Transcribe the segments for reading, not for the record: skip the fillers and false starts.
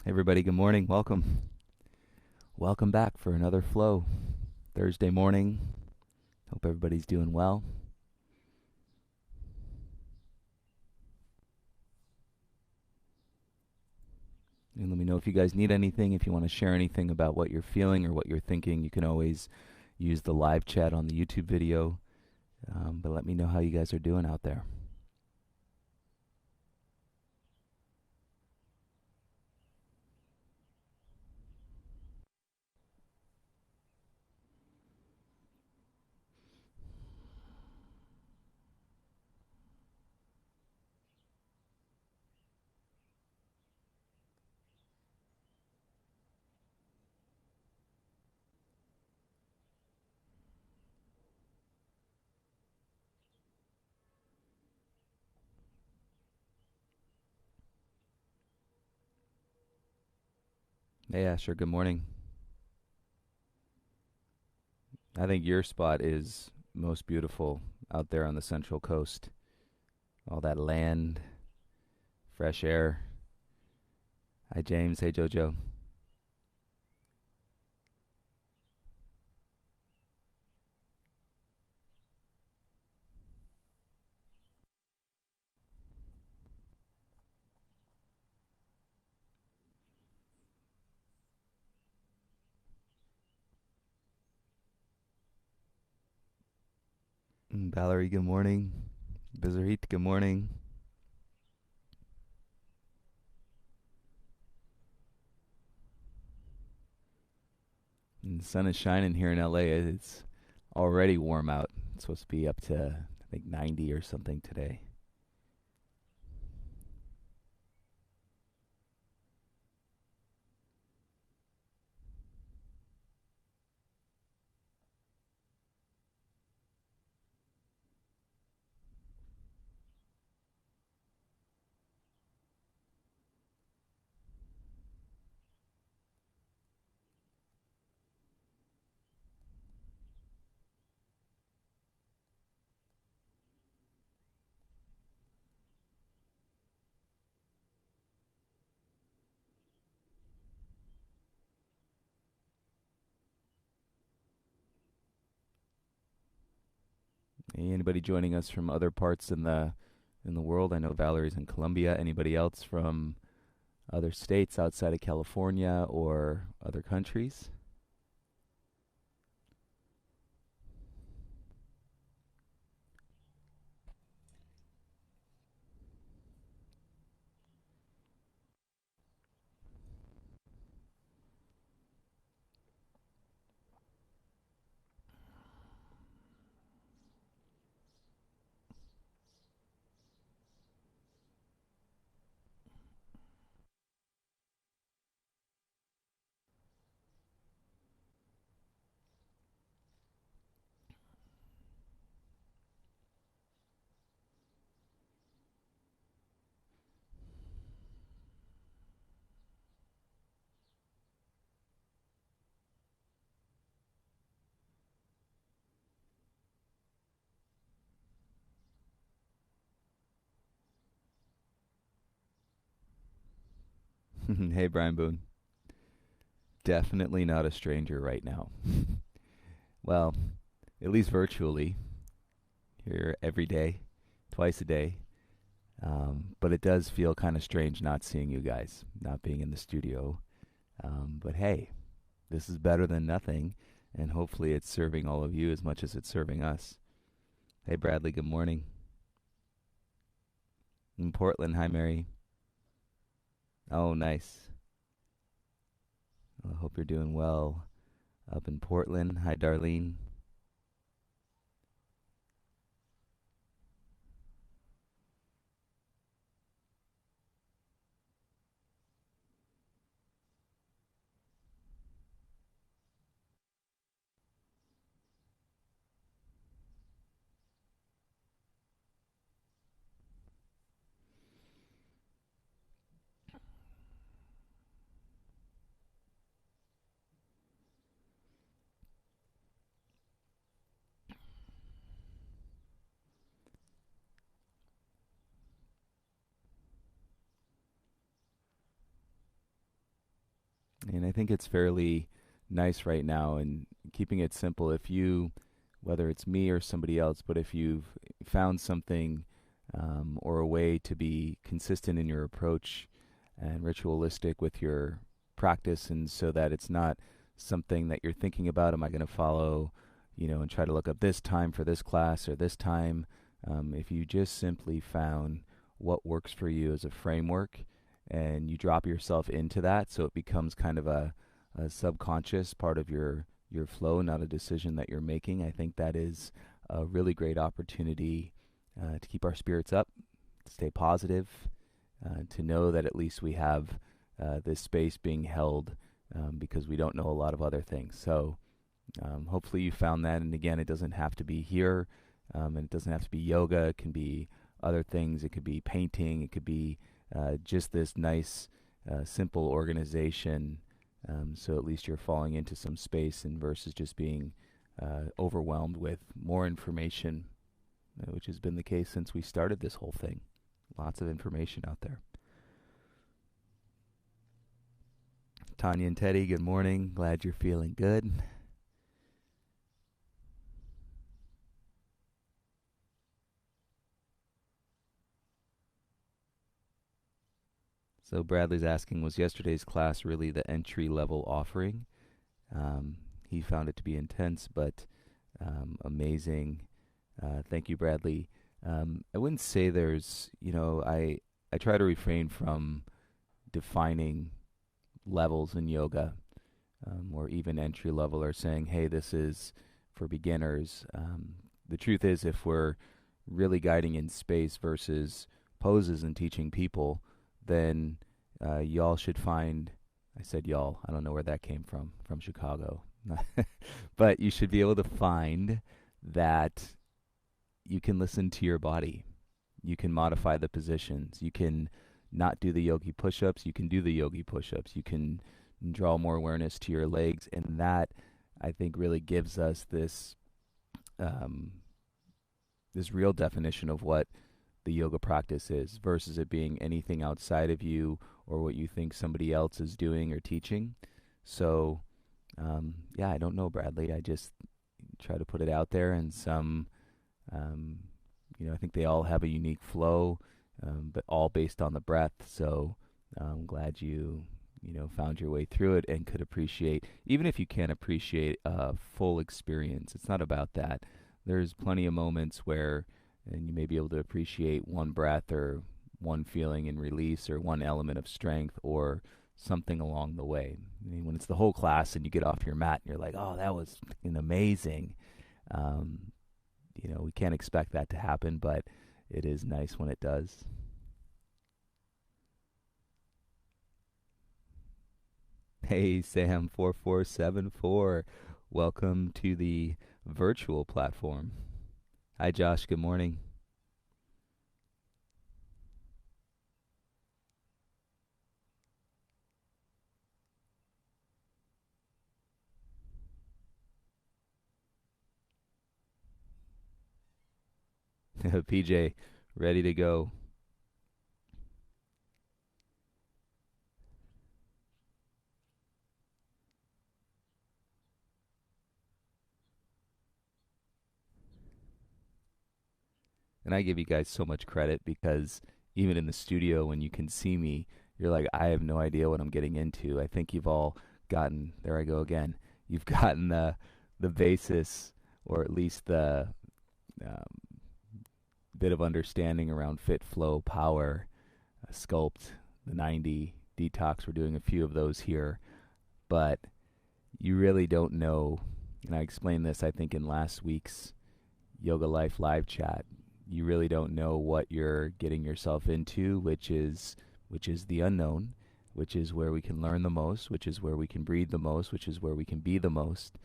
Hey everybody, good morning. Welcome. Welcome back for another flow. Thursday morning. Hope everybody's doing well. And let me know if you guys need anything, if you want to share anything about what you're feeling or what you're thinking. You can always use the live chat on the YouTube video. But let me know how you guys are doing out there. Hey Asher, good morning. I think your spot is most beautiful out there on the Central Coast. All that land, fresh air. Hi James, hey Jojo. Valerie, good morning. Bizarrit, good morning. And the sun is shining here in LA. It's already warm out. It's supposed to be up to, I think, 90 or something today. Hey, anybody joining us from other parts in the world? I know Valerie's in Colombia. Anybody else from other states outside of California or other countries? Hey, Brian Boone. Definitely not a stranger right now. Well, at least virtually. Here every day, twice a day. But it does feel kind of strange not seeing you guys, not being in the studio. But hey, this is better than nothing, and hopefully it's serving all of you as much as it's serving us. Hey, Bradley, good morning. In Portland, hi, Mary. Oh, nice. I hope you're doing well up in Portland. Hi, Darlene. And I think it's fairly nice right now and keeping it simple. If you, whether it's me or somebody else, but if you've found something or a way to be consistent in your approach and ritualistic with your practice, and so that it's not something that you're thinking about, am I going to follow, and try to look up this time for this class or this time. If you just simply found what works for you as a framework and you drop yourself into that so it becomes kind of a subconscious part of your flow, not a decision that you're making, I think that is a really great opportunity to keep our spirits up, to stay positive, to know that at least we have this space being held because we don't know a lot of other things. So hopefully you found that. And again, it doesn't have to be here, and it doesn't have to be yoga. It can be other things. It could be painting. It could be just this nice, simple organization. So at least you're falling into some space and versus just being overwhelmed with more information, which has been the case since we started this whole thing. Lots of information out there. Tanya and Teddy, good morning. Glad you're feeling good. So Bradley's asking, was yesterday's class really the entry-level offering? He found it to be intense, but amazing. Thank you, Bradley. I wouldn't say there's, I try to refrain from defining levels in yoga, or even entry level, or saying, hey, this is for beginners. The truth is, if we're really guiding in space versus poses and teaching people, then y'all should find, I said y'all, I don't know where that came from Chicago. But you should be able to find that you can listen to your body. You can modify the positions. You can not do the yogi push-ups. You can do the yogi push-ups. You can draw more awareness to your legs. And that, I think, really gives us this this real definition of what the yoga practice is versus it being anything outside of you or what you think somebody else is doing or teaching. So, yeah, I don't know, Bradley. I just try to put it out there, and some, I think they all have a unique flow, but all based on the breath. So I'm glad you found your way through it and could appreciate, even if you can't appreciate a full experience. It's not about that. There's plenty of moments where, and you may be able to appreciate one breath or one feeling and release or one element of strength or something along the way. I mean, when it's the whole class and you get off your mat and you're like, oh, that was amazing. We can't expect that to happen, but it is nice when it does. Hey, Sam4474, welcome to the virtual platform. Hi, Josh. Good morning. PJ, ready to go. And I give you guys so much credit because even in the studio, when you can see me, you're like, I have no idea what I'm getting into. I think you've all gotten, there I go again, you've gotten the basis, or at least the um, bit of understanding around fit, flow, power, sculpt, the 90, detox. We're doing a few of those here, but you really don't know. And I explained this, I think, in last week's Yoga Life live chat. You really don't know what you're getting yourself into, which is the unknown, which is where we can learn the most, which is where we can breathe the most, which is where we can be the most,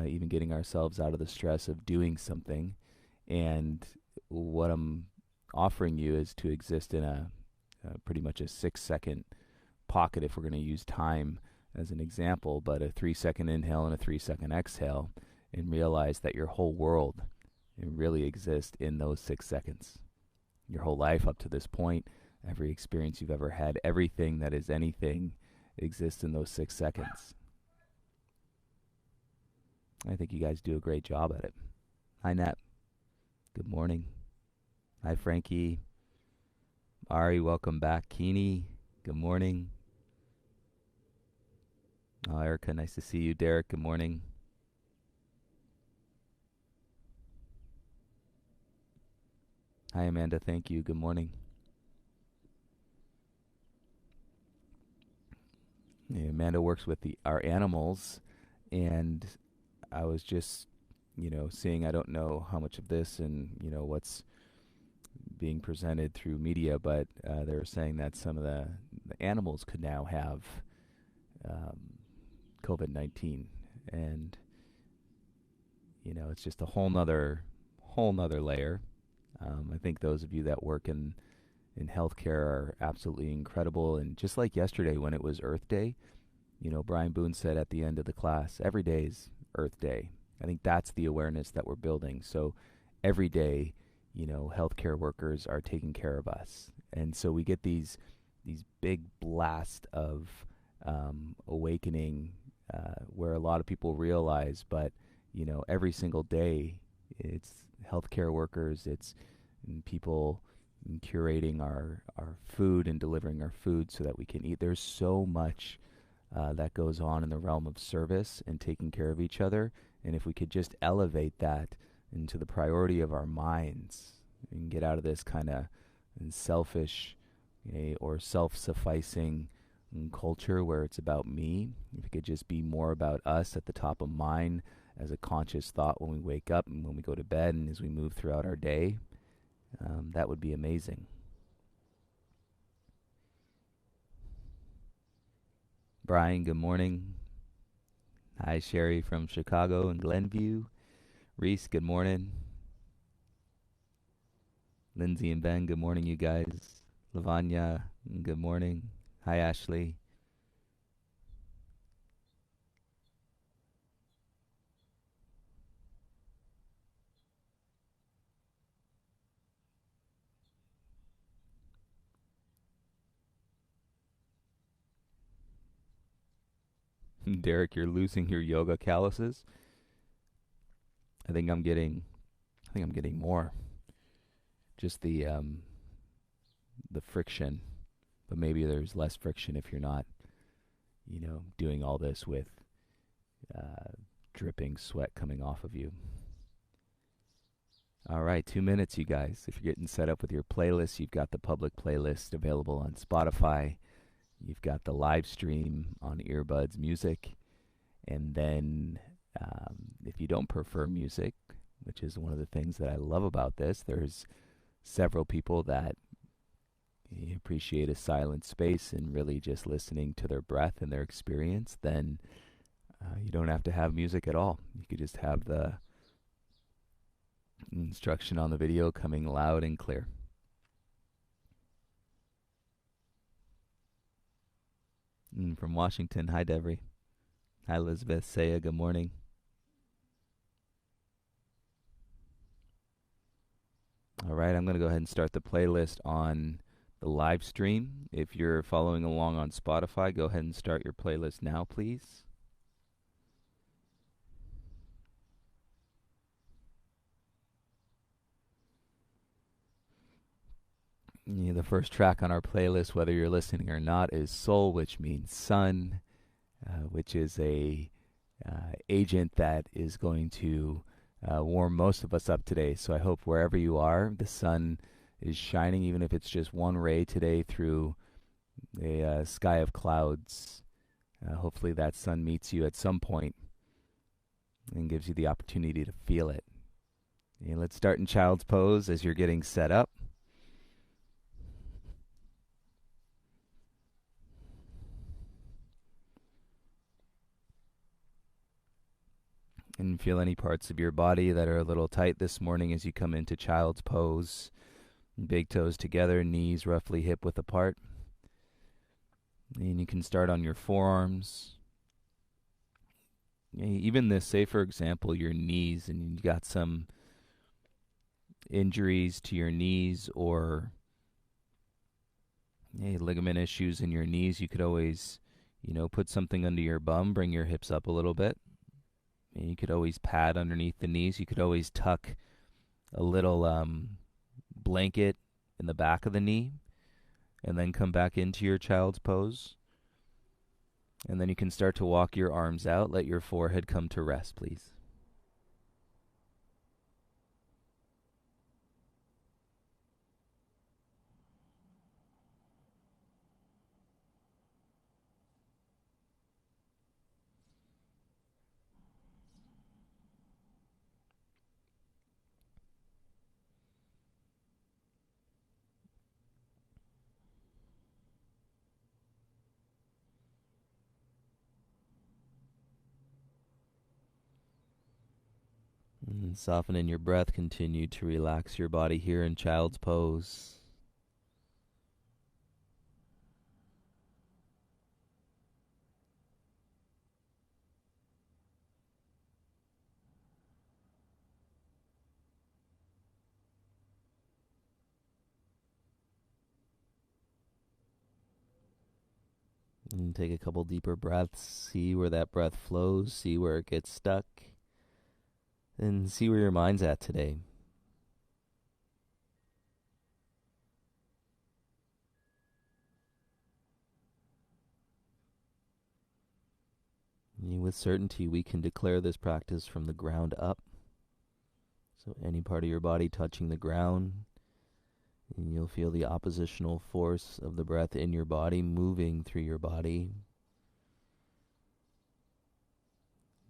even getting ourselves out of the stress of doing something. And what I'm offering you is to exist in a pretty much a 6-second pocket, if we're going to use time as an example, but a 3-second inhale and a 3-second exhale, and realize that your whole world really exists in those 6 seconds. Your whole life up to this point, every experience you've ever had, everything that is anything, exist in those 6 seconds. I think you guys do a great job at it. Hi, Nat. Good morning. Hi, Frankie. Ari, welcome back. Keeney, good morning. Oh, Erica, nice to see you. Derek, good morning. Hi, Amanda. Thank you. Good morning. Yeah, Amanda works with our animals, and I was just, seeing, I don't know how much of this and, what's being presented through media, but they were saying that some of the animals could now have um, COVID-19, and it's just a whole nother layer. I think those of you that work in healthcare are absolutely incredible. And just like yesterday when it was Earth Day, Brian Boone said at the end of the class, every day is Earth Day. I think that's the awareness that we're building. So every day, healthcare workers are taking care of us. And so we get these big blast of awakening where a lot of people realize, but, every single day it's healthcare workers, it's people curating our food and delivering our food so that we can eat. There's so much that goes on in the realm of service and taking care of each other. And if we could just elevate that into the priority of our minds and get out of this kind of selfish or self-sufficing culture where it's about me, if it could just be more about us at the top of mind as a conscious thought when we wake up and when we go to bed and as we move throughout our day, that would be amazing. Brian, good morning. Hi, Sherry from Chicago and Glenview. Reese, good morning. Lindsay and Ben, good morning, you guys. Lavanya, good morning. Hi, Ashley. Derek, you're losing your yoga calluses. I think I'm getting more. Just the friction, but maybe there's less friction if you're not, doing all this with uh, dripping sweat coming off of you. All right, 2 minutes, you guys. If you're getting set up with your playlist, you've got the public playlist available on Spotify. You've got the live stream on Earbuds Music. And then if you don't prefer music, which is one of the things that I love about this, there's several people that appreciate a silent space and really just listening to their breath and their experience, then you don't have to have music at all. You could just have the instruction on the video coming loud and clear. From Washington, hi, Devery. Hi, Elizabeth. Saya, good morning. All right, I'm going to go ahead and start the playlist on the live stream. If you're following along on Spotify, go ahead and start your playlist now, please. The first track on our playlist, whether you're listening or not, is Soul, which means sun, which is a agent that is going to warm most of us up today. So I hope wherever you are, the sun is shining, even if it's just one ray today through a sky of clouds. Hopefully that sun meets you at some point and gives you the opportunity to feel it. Let's start in child's pose as you're getting set up. And feel any parts of your body that are a little tight this morning as you come into child's pose. Big toes together, knees roughly hip width apart. And you can start on your forearms. Even this, say for example, your knees, and you got some injuries to your knees or ligament issues in your knees, you could always, Put something under your bum, bring your hips up a little bit. And you could always pad underneath the knees. You could always tuck a little blanket in the back of the knee and then come back into your child's pose. And then you can start to walk your arms out. Let your forehead come to rest, please. And soften in your breath. Continue to relax your body here in child's pose. And take a couple deeper breaths. See where that breath flows. See where it gets stuck. And see where your mind's at today. And with certainty, we can declare this practice from the ground up. So any part of your body touching the ground, and you'll feel the oppositional force of the breath in your body moving through your body.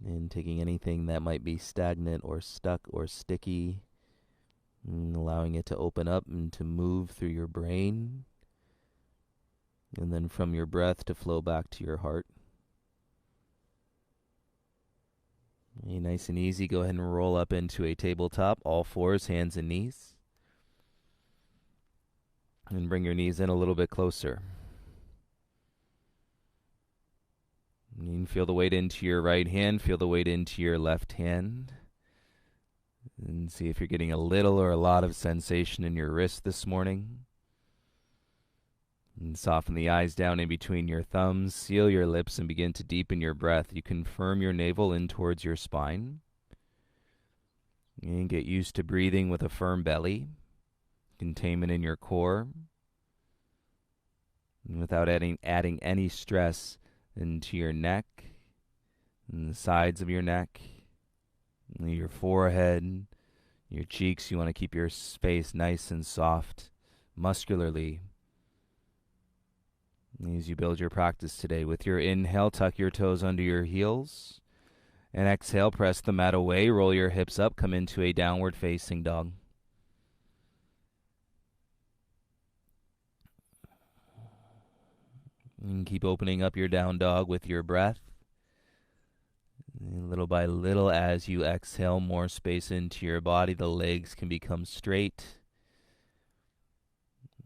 And taking anything that might be stagnant or stuck or sticky, and allowing it to open up and to move through your brain. And then from your breath to flow back to your heart. Nice and easy, go ahead and roll up into a tabletop, all fours, hands and knees. And bring your knees in a little bit closer. You can feel the weight into your right hand, feel the weight into your left hand. And see if you're getting a little or a lot of sensation in your wrist this morning. And soften the eyes down in between your thumbs, seal your lips, and begin to deepen your breath. You can firm your navel in towards your spine. And get used to breathing with a firm belly. Containment in your core. And without adding any stress into your neck, and the sides of your neck, your forehead, your cheeks. You want to keep your space nice and soft, muscularly. As you build your practice today, with your inhale, tuck your toes under your heels. And exhale, press the mat away, roll your hips up, come into a downward facing dog. And keep opening up your down dog with your breath. And little by little, as you exhale more space into your body, the legs can become straight.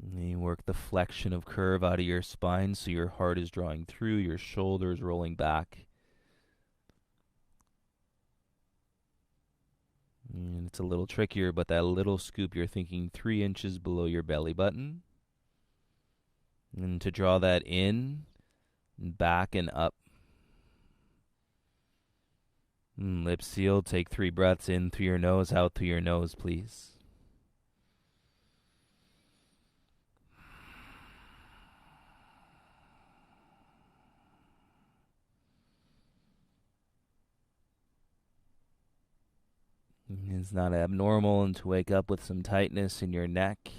And you work the flexion of curve out of your spine so your heart is drawing through, your shoulders rolling back. And it's a little trickier, but that little scoop, you're thinking 3 inches below your belly button. And to draw that in, and back and up. And lips sealed, take 3 breaths in through your nose, out through your nose, please. It's not abnormal and to wake up with some tightness in your neck.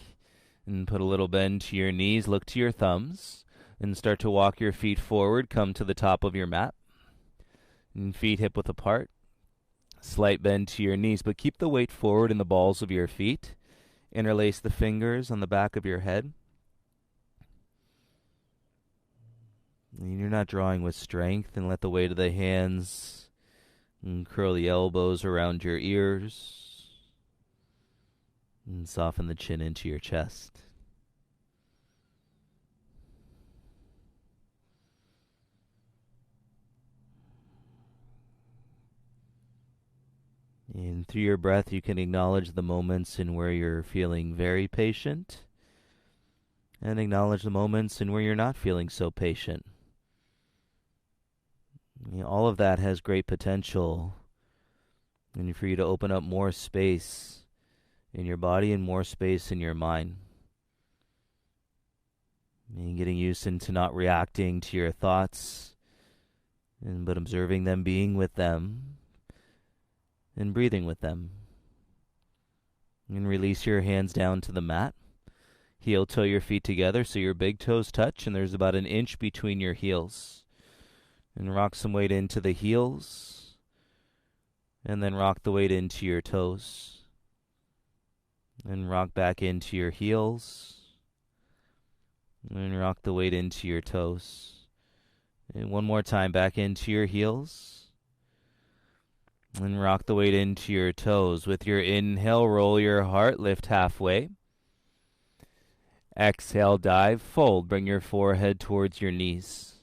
And put a little bend to your knees, look to your thumbs, and start to walk your feet forward, come to the top of your mat. And feet hip width apart. Slight bend to your knees, but keep the weight forward in the balls of your feet. Interlace the fingers on the back of your head. And you're not drawing with strength, and let the weight of the hands and curl the elbows around your ears. And soften the chin into your chest. And through your breath, you can acknowledge the moments in where you're feeling very patient, and acknowledge the moments in where you're not feeling so patient. All of that has great potential, and for you to open up more space in your body and more space in your mind. And getting used into not reacting to your thoughts, but observing them, being with them, and breathing with them. And release your hands down to the mat. Heel toe your feet together so your big toes touch, and there's about an inch between your heels. And rock some weight into the heels, and then rock the weight into your toes. And rock back into your heels, and rock the weight into your toes. And one more time, back into your heels, and rock the weight into your toes. With your inhale, roll your heart, lift halfway. Exhale, dive, fold. Bring your forehead towards your knees.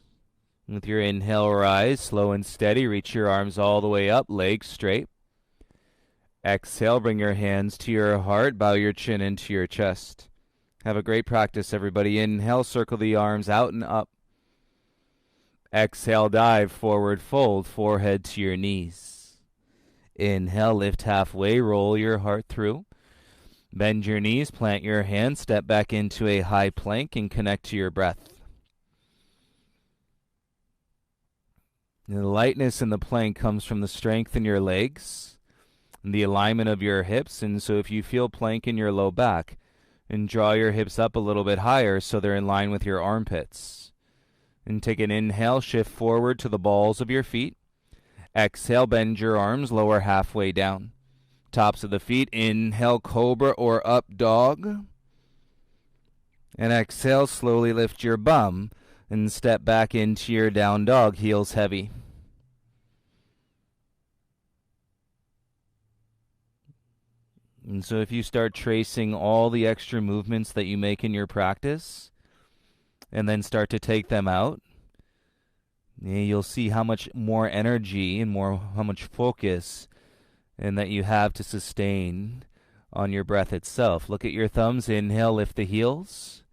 With your inhale, rise, slow and steady. Reach your arms all the way up, legs straight. Exhale, bring your hands to your heart. Bow your chin into your chest. Have a great practice, everybody. Inhale, circle the arms out and up. Exhale, dive, forward fold, forehead to your knees. Inhale, lift halfway, roll your heart through. Bend your knees, plant your hands, step back into a high plank, and connect to your breath. And the lightness in the plank comes from the strength in your legs and the alignment of your hips. And so if you feel plank in your low back, and draw your hips up a little bit higher so they're in line with your armpits. And take an inhale, shift forward to the balls of your feet. Exhale, bend your arms, lower halfway down. Tops of the feet, inhale, cobra or up dog. And exhale, slowly lift your bum and step back into your down dog, heels heavy. And so if you start tracing all the extra movements that you make in your practice, and then start to take them out, you'll see how much more energy and how much focus and that you have to sustain on your breath itself. Look at your thumbs. Inhale, lift the heels.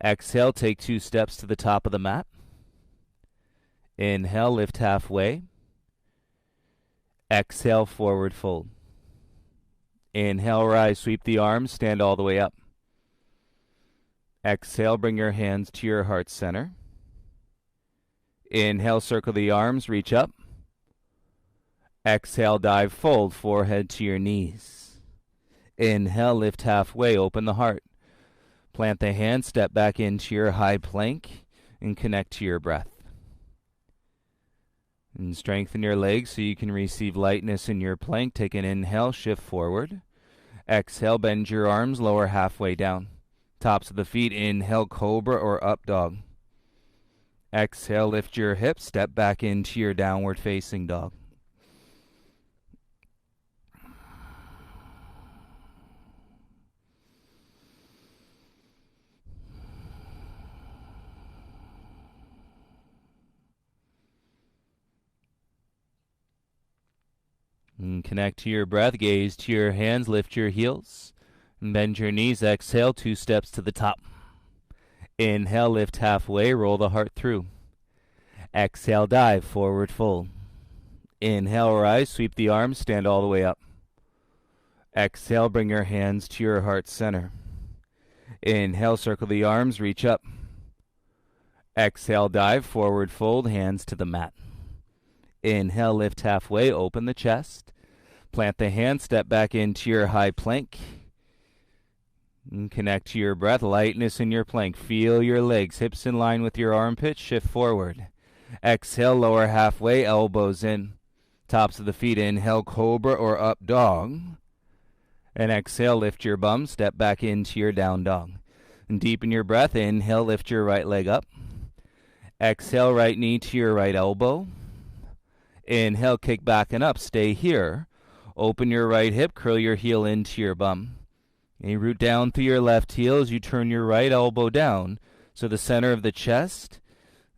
Exhale, take 2 steps to the top of the mat. Inhale, lift halfway. Exhale, forward fold. Inhale, rise, sweep the arms, stand all the way up. Exhale, bring your hands to your heart center. Inhale, circle the arms, reach up. Exhale, dive, fold, forehead to your knees. Inhale, lift halfway, open the heart. Plant the hands, step back into your high plank, and connect to your breath. And strengthen your legs so you can receive lightness in your plank. Take an inhale, shift forward. Exhale, bend your arms, lower halfway down. Tops of the feet, inhale, cobra or up dog. Exhale, lift your hips, step back into your downward facing dog. And connect to your breath, gaze to your hands, lift your heels, and bend your knees. Exhale, 2 steps to the top. Inhale, lift halfway, roll the heart through. Exhale, dive, forward fold. Inhale, rise, sweep the arms, stand all the way up. Exhale, bring your hands to your heart center. Inhale, circle the arms, reach up. Exhale, dive, forward fold, hands to the mat. Inhale, lift halfway, open the chest. Plant the hands, step back into your high plank. And connect to your breath, lightness in your plank. Feel your legs, hips in line with your armpits, shift forward. Exhale, lower halfway, elbows in. Tops of the feet, inhale, cobra or up dog. And exhale, lift your bum, step back into your down dog. And deepen your breath, inhale, lift your right leg up. Exhale, right knee to your right elbow. Inhale, kick back and up, stay here. Open your right hip, curl your heel into your bum. And you root down through your left heel as you turn your right elbow down, so the center of the chest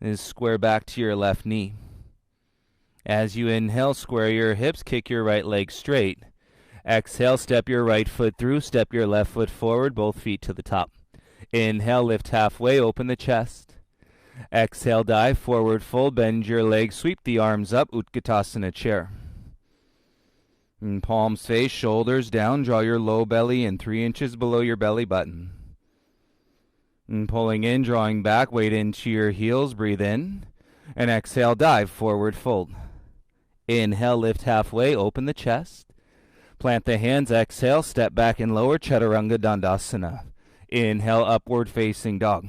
is square back to your left knee. As you inhale, square your hips, kick your right leg straight. Exhale, step your right foot through, step your left foot forward, both feet to the top. Inhale, lift halfway, open the chest. Exhale, dive, forward fold, bend your legs, sweep the arms up, Utkatasana chair. And palms face, shoulders down, draw your low belly in 3 inches below your belly button. And pulling in, drawing back, weight into your heels, breathe in. And exhale, dive, forward fold. Inhale, lift halfway, open the chest. Plant the hands, exhale, step back and lower, Chaturanga Dandasana. Inhale, upward facing dog.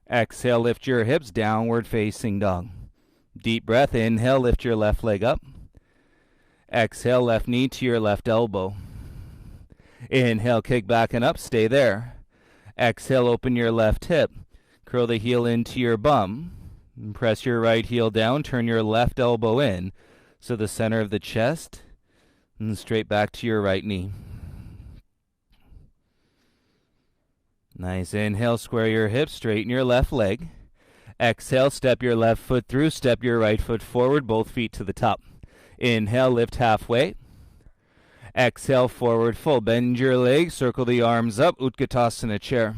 Exhale, lift your hips, downward facing dog. Deep breath, inhale, lift your left leg up. Exhale, left knee to your left elbow. Inhale, kick back and up, stay there. Exhale, open your left hip. Curl the heel into your bum. And press your right heel down, turn your left elbow in. So the center of the chest, and straight back to your right knee. Nice. Inhale, square your hips, straighten your left leg. Exhale, step your left foot through, step your right foot forward, both feet to the top. Inhale, lift halfway. Exhale, forward fold. Bend your legs, circle the arms up, Utkatasana chair.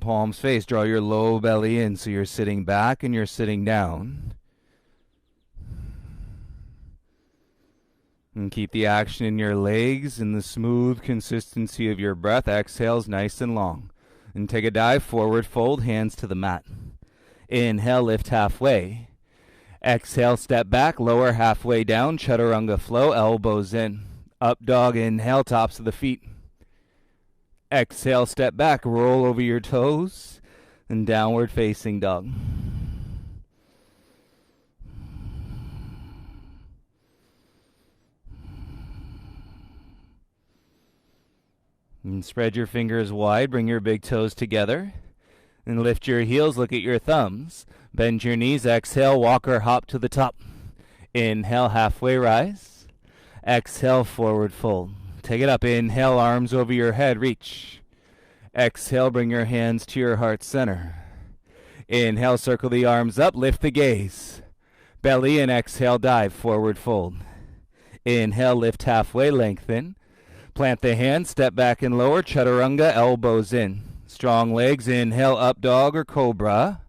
Palms face, draw your low belly in so you're sitting back and you're sitting down. And keep the action in your legs and the smooth consistency of your breath. Exhales nice and long. And take a dive, forward fold, hands to the mat. Inhale, lift halfway. Exhale, step back, lower halfway down, Chaturanga flow, elbows in. Up dog, inhale, tops of the feet. Exhale, step back, roll over your toes, and downward facing dog. And spread your fingers wide, bring your big toes together, and lift your heels, look at your thumbs. Bend your knees, exhale, walk or hop to the top. Inhale, halfway rise. Exhale, forward fold. Take it up, inhale, arms over your head, reach. Exhale, bring your hands to your heart center. Inhale, circle the arms up, lift the gaze. Belly and exhale, dive, forward fold. Inhale, lift halfway, lengthen. Plant the hands, step back and lower, Chaturanga, elbows in. Strong legs, inhale, up dog or cobra.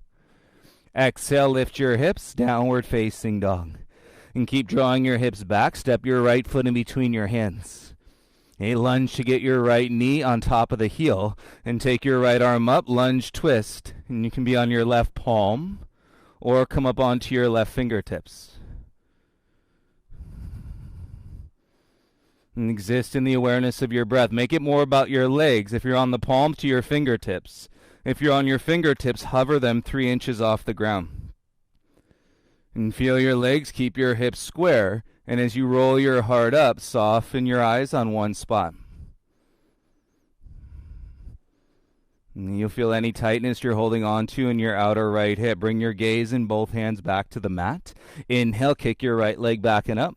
Exhale, lift your hips, downward facing dog. And keep drawing your hips back, step your right foot in between your hands. A lunge to get your right knee on top of the heel, and take your right arm up, lunge twist. And you can be on your left palm, or come up onto your left fingertips. And exist in the awareness of your breath. Make it more about your legs. If you're on the palm, to your fingertips. If you're on your fingertips, hover them 3 inches off the ground. And feel your legs, keep your hips square. And as you roll your heart up, soften your eyes on one spot. And you'll feel any tightness you're holding on to in your outer right hip. Bring your gaze and both hands back to the mat. Inhale, kick your right leg back and up.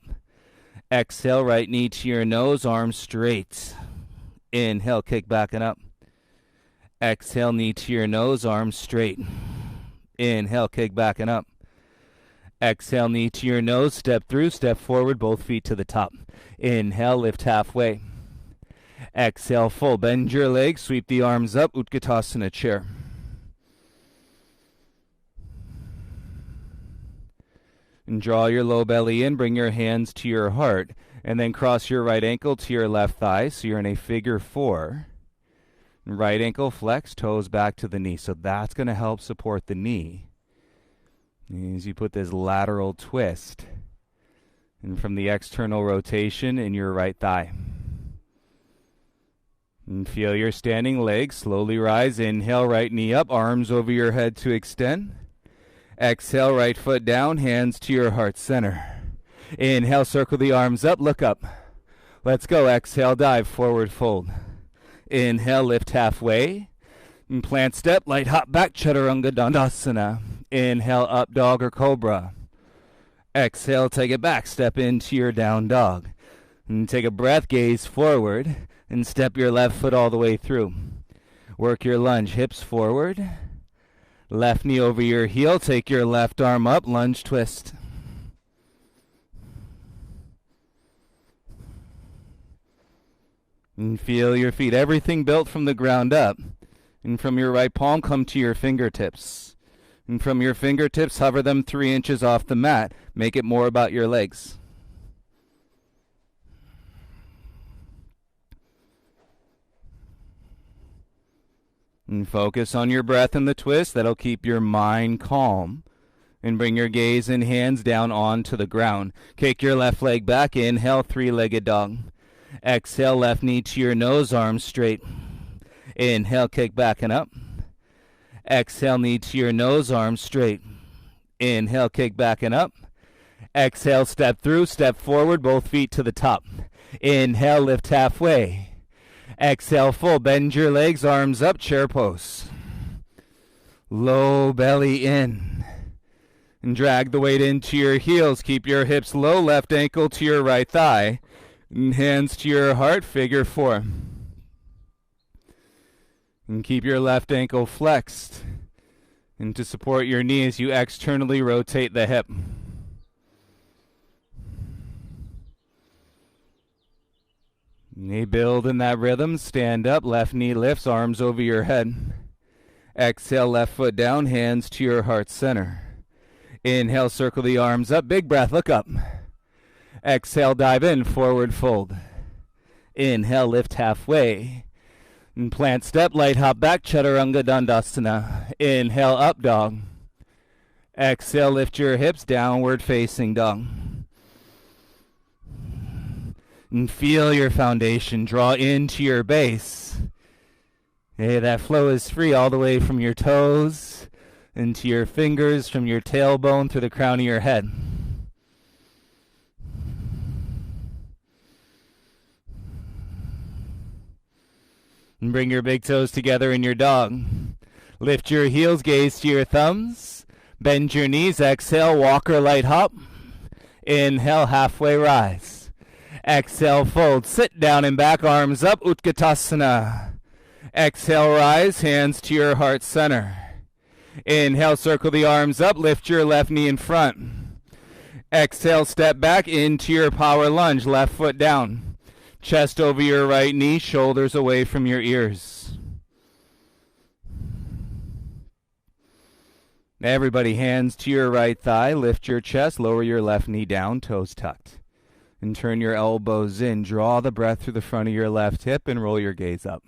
Exhale, right knee to your nose, arms straight. Inhale, kick back and up. Exhale, knee to your nose, arms straight. Inhale, kick back and up. Exhale, knee to your nose, step through, step forward, both feet to the top. Inhale, lift halfway. Exhale, full. Bend your legs, sweep the arms up, Utkatasana chair. And draw your low belly in, bring your hands to your heart, and then cross your right ankle to your left thigh, so you're in a figure 4. Right ankle flex, toes back to the knee. So that's going to help support the knee as you put this lateral twist and from the external rotation in your right thigh. And feel your standing legs slowly rise. Inhale, right knee up, arms over your head to extend. Exhale, right foot down, hands to your heart center. Inhale, circle the arms up, look up. Let's go. Exhale, dive, forward fold. Inhale, lift halfway. And plant step, light hop back, Chaturanga Dandasana. Inhale, up dog or cobra. Exhale, take it back, step into your down dog. And take a breath, gaze forward, and step your left foot all the way through. Work your lunge, hips forward. Left knee over your heel, take your left arm up, lunge twist. And feel your feet, everything built from the ground up. And from your right palm, come to your fingertips. And from your fingertips, hover them 3 inches off the mat. Make it more about your legs. And focus on your breath and the twist. That'll keep your mind calm. And bring your gaze and hands down onto the ground. Kick your left leg back. Inhale, 3-legged dog. Exhale, left knee to your nose, arms straight. Inhale, kick back and up. Exhale, knee to your nose, arms straight. Inhale, kick back and up. Exhale, step through, step forward, both feet to the top. Inhale, lift halfway. Exhale, full. Bend your legs, arms up, chair pose. Low belly in. And drag the weight into your heels. Keep your hips low, left ankle to your right thigh. And hands to your heart, figure 4. And keep your left ankle flexed. And to support your knee as you externally rotate the hip. Knee build in that rhythm. Stand up, left knee lifts, arms over your head. Exhale, left foot down, hands to your heart center. Inhale, circle the arms up, big breath, look up. Exhale, dive in, forward fold. Inhale, lift halfway. And plant step, light hop back, Chaturanga Dandasana. Inhale, up dog. Exhale, lift your hips, downward facing dog. And feel your foundation draw into your base. Hey, that flow is free all the way from your toes into your fingers, from your tailbone through the crown of your head. And bring your big toes together in your dog. Lift your heels, gaze to your thumbs. Bend your knees, exhale, walk or light hop. Inhale, halfway rise. Exhale, fold, sit down and back, arms up, Utkatasana. Exhale, rise, hands to your heart center. Inhale, circle the arms up, lift your left knee in front. Exhale, step back into your power lunge, left foot down. Chest over your right knee, shoulders away from your ears. Everybody, hands to your right thigh, lift your chest, lower your left knee down, toes tucked. And turn your elbows in. Draw the breath through the front of your left hip and roll your gaze up.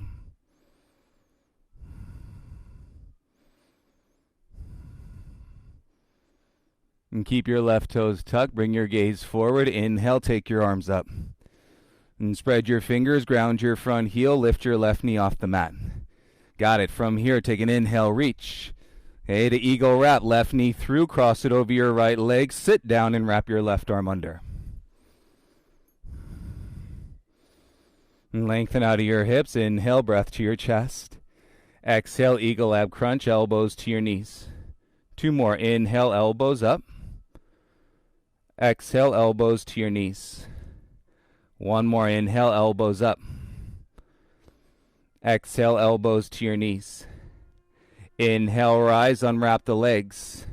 And keep your left toes tucked. Bring your gaze forward. Inhale, take your arms up. And spread your fingers, ground your front heel, lift your left knee off the mat. Got it. From here, take an inhale, reach. Okay, to eagle wrap, left knee through, cross it over your right leg, sit down and wrap your left arm under. And lengthen out of your hips. Inhale, breath to your chest. Exhale, eagle ab crunch, elbows to your knees. 2 more. Inhale, elbows up. Exhale, elbows to your knees. 1 more. Inhale, elbows up. Exhale, elbows to your knees. Inhale, rise, unwrap the legs.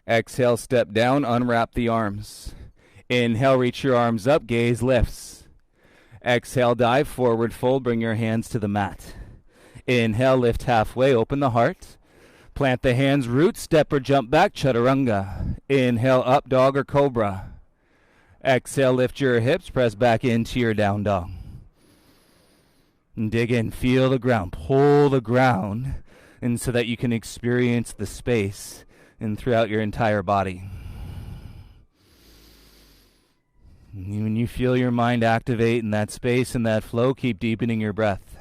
Exhale, step down, unwrap the arms. Inhale, reach your arms up, gaze lifts. Exhale, dive, forward fold, bring your hands to the mat. Inhale, lift halfway, open the heart. Plant the hands, root, step or jump back, Chaturanga. Inhale, up dog or cobra. Exhale, lift your hips, press back into your down dog. And dig in, feel the ground, pull the ground, and so that you can experience the space and throughout your entire body. When you feel your mind activate in that space and that flow, keep deepening your breath.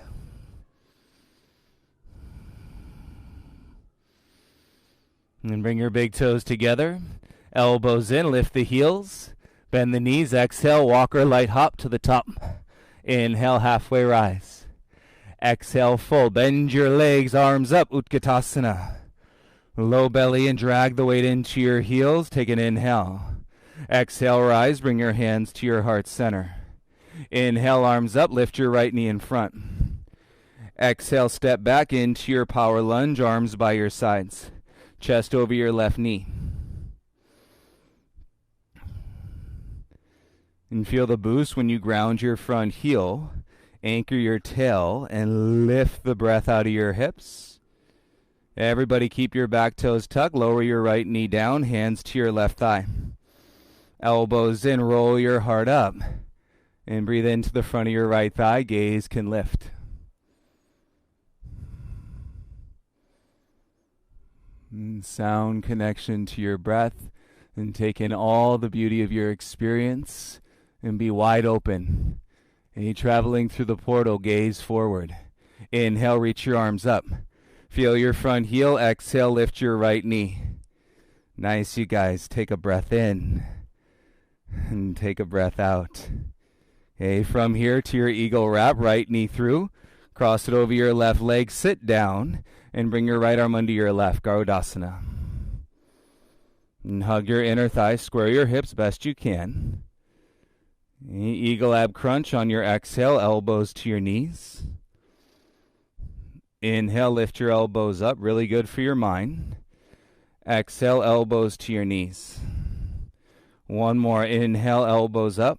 And then bring your big toes together, elbows in, lift the heels, bend the knees, exhale, walk or light hop to the top. Inhale, halfway rise. Exhale, full, bend your legs, arms up, Utkatasana. Low belly and drag the weight into your heels, take an inhale. Exhale, rise, bring your hands to your heart center. Inhale, arms up, lift your right knee in front. Exhale, step back into your power lunge, arms by your sides. Chest over your left knee. And feel the boost when you ground your front heel Anchor your tail and lift the breath out of your hips. Everybody keep your back toes tucked. Lower your right knee down, hands to your left thigh. Elbows in, roll your heart up. And breathe into the front of your right thigh. Gaze can lift. And sound connection to your breath. And take in all the beauty of your experience. And be wide open. And you're traveling through the portal, gaze forward. Inhale, reach your arms up. Feel your front heel. Exhale, lift your right knee. Nice, you guys. Take a breath in. And take a breath out. Okay, from here to your eagle wrap, right knee through. Cross it over your left leg. Sit down. And bring your right arm under your left. Garudasana. And hug your inner thigh. Square your hips best you can. Eagle ab crunch on your exhale. Elbows to your knees. Inhale, lift your elbows up. Really good for your mind. Exhale, elbows to your knees. One more. Inhale, elbows up.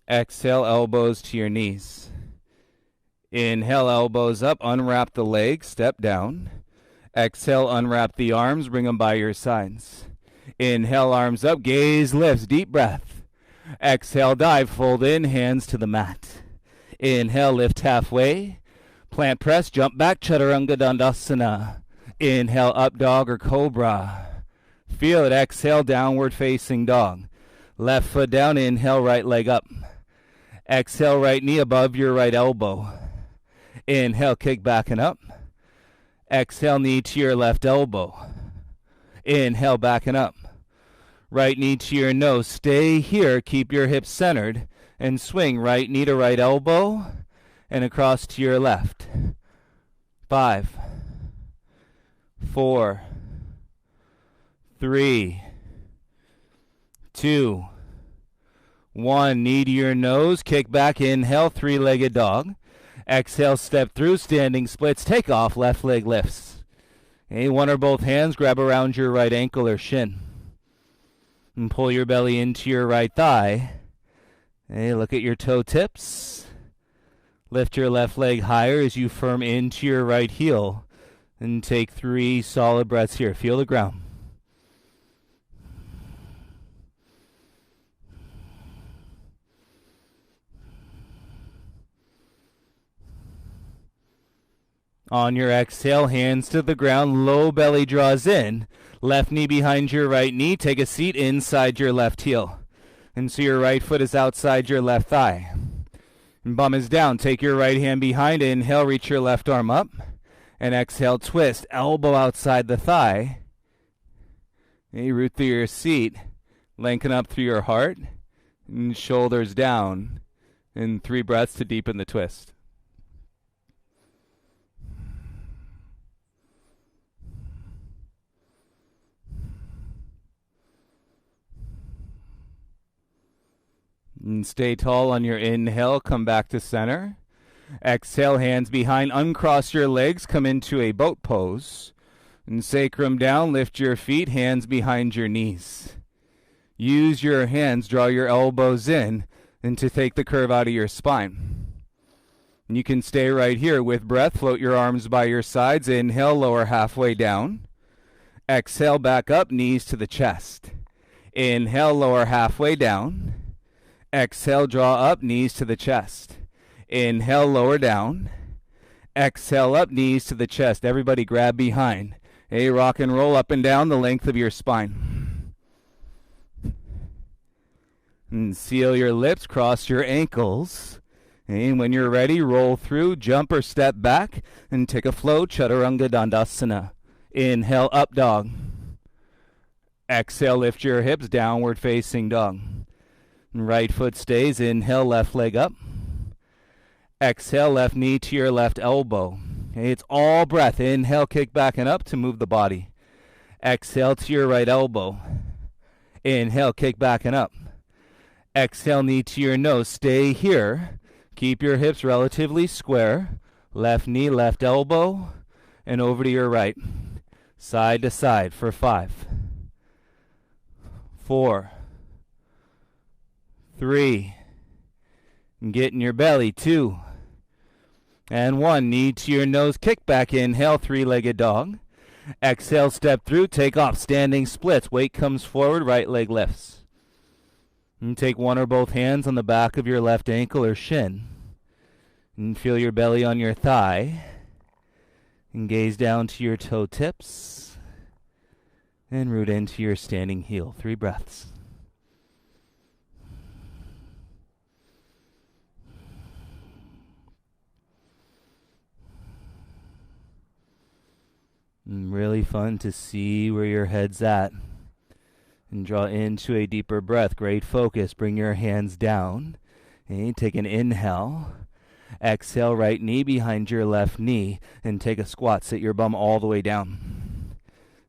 Exhale, elbows to your knees. Inhale, elbows up. Unwrap the legs. Step down. Exhale, unwrap the arms. Bring them by your sides. Inhale, arms up. Gaze lifts. Deep breath. Exhale, dive. Fold in. Hands to the mat. Inhale, lift halfway. Plant press, jump back, Chaturanga Dandasana. Inhale, up dog or cobra. Feel it, exhale, downward facing dog. Left foot down, inhale, right leg up. Exhale, right knee above your right elbow. Inhale, kick back and up. Exhale, knee to your left elbow. Inhale, back and up. Right knee to your nose. Stay here, keep your hips centered, and swing right knee to right elbow. And across to your left. 5, 4, 3, 2, 1. Knee to your nose. Kick back. Inhale. Three-legged dog. Exhale. Step through. Standing splits. Take off. Left leg lifts. Okay, one or both hands grab around your right ankle or shin. And pull your belly into your right thigh. Okay, look at your toe tips. Lift your left leg higher as you firm into your right heel. And take 3 solid breaths here. Feel the ground. On your exhale, hands to the ground. Low belly draws in. Left knee behind your right knee. Take a seat inside your left heel. And so your right foot is outside your left thigh. And bum is down. Take your right hand behind. Inhale, reach your left arm up. And exhale, twist. Elbow outside the thigh. And you root through your seat. Lengthen up through your heart. And shoulders down. And 3 breaths to deepen the twist. And stay tall on your inhale. Come back to center. Exhale, hands behind. Uncross your legs. Come into a boat pose. And sacrum down. Lift your feet. Hands behind your knees. Use your hands. Draw your elbows in. And to take the curve out of your spine. And you can stay right here with breath. Float your arms by your sides. Inhale, lower halfway down. Exhale, back up. Knees to the chest. Inhale, lower halfway down. Exhale, draw up, knees to the chest. Inhale, lower down. Exhale, up, knees to the chest. Everybody grab behind. Hey, rock and roll up and down the length of your spine. And seal your lips, cross your ankles. And when you're ready, roll through, jump or step back, and take a flow, Chaturanga Dandasana. Inhale, up dog. Exhale, lift your hips, downward facing dog. Right foot stays. Inhale, left leg up. Exhale, left knee to your left elbow. Okay, it's all breath. Inhale, kick back and up to move the body. Exhale to your right elbow. Inhale, kick back and up. Exhale, knee to your nose. Stay here. Keep your hips relatively square. Left knee, left elbow, and over to your right. Side to side for 5, 4, 3. Get in your belly, 2. And 1, knee to your nose, kick back, inhale, 3-legged dog. Exhale, step through, take off, standing splits. Weight comes forward, right leg lifts. And take one or both hands on the back of your left ankle or shin. And feel your belly on your thigh. And gaze down to your toe tips. And root into your standing heel. 3 breaths. And really fun to see where your head's at. And draw into a deeper breath. Great focus. Bring your hands down. And take an inhale. Exhale, right knee behind your left knee. And take a squat. Sit your bum all the way down.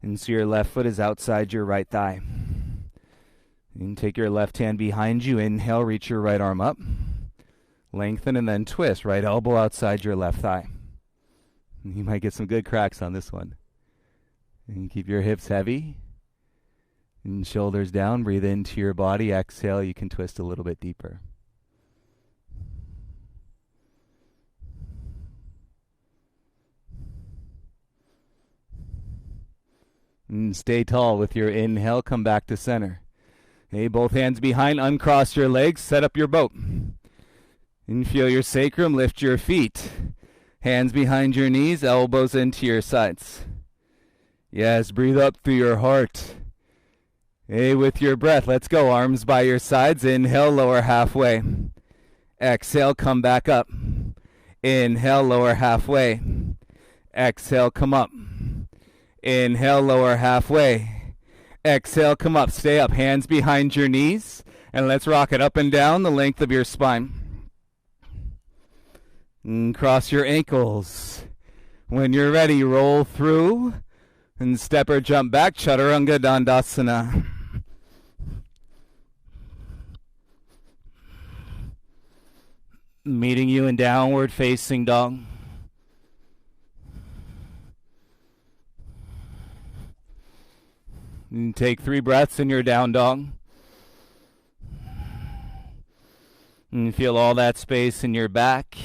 And so your left foot is outside your right thigh. And take your left hand behind you. Inhale, reach your right arm up. Lengthen and then twist. Right elbow outside your left thigh. You might get some good cracks on this one. And keep your hips heavy. And shoulders down. Breathe into your body. Exhale, you can twist a little bit deeper. And stay tall with your inhale. Come back to center. Okay, both hands behind. Uncross your legs. Set up your boat. And feel your sacrum. Lift your feet. Hands behind your knees. Elbows into your sides. Yes, breathe up through your heart. Hey, with your breath, let's go. Arms by your sides. Inhale, lower halfway. Exhale, come back up. Inhale, lower halfway. Exhale, come up. Inhale, lower halfway. Exhale, come up. Stay up. Hands behind your knees. And let's rock it up and down the length of your spine. And cross your ankles. When you're ready, roll through. And step or jump back, Chaturanga Dandasana. Meeting you in downward facing dog. And take 3 breaths in your down dog. And feel all that space in your back.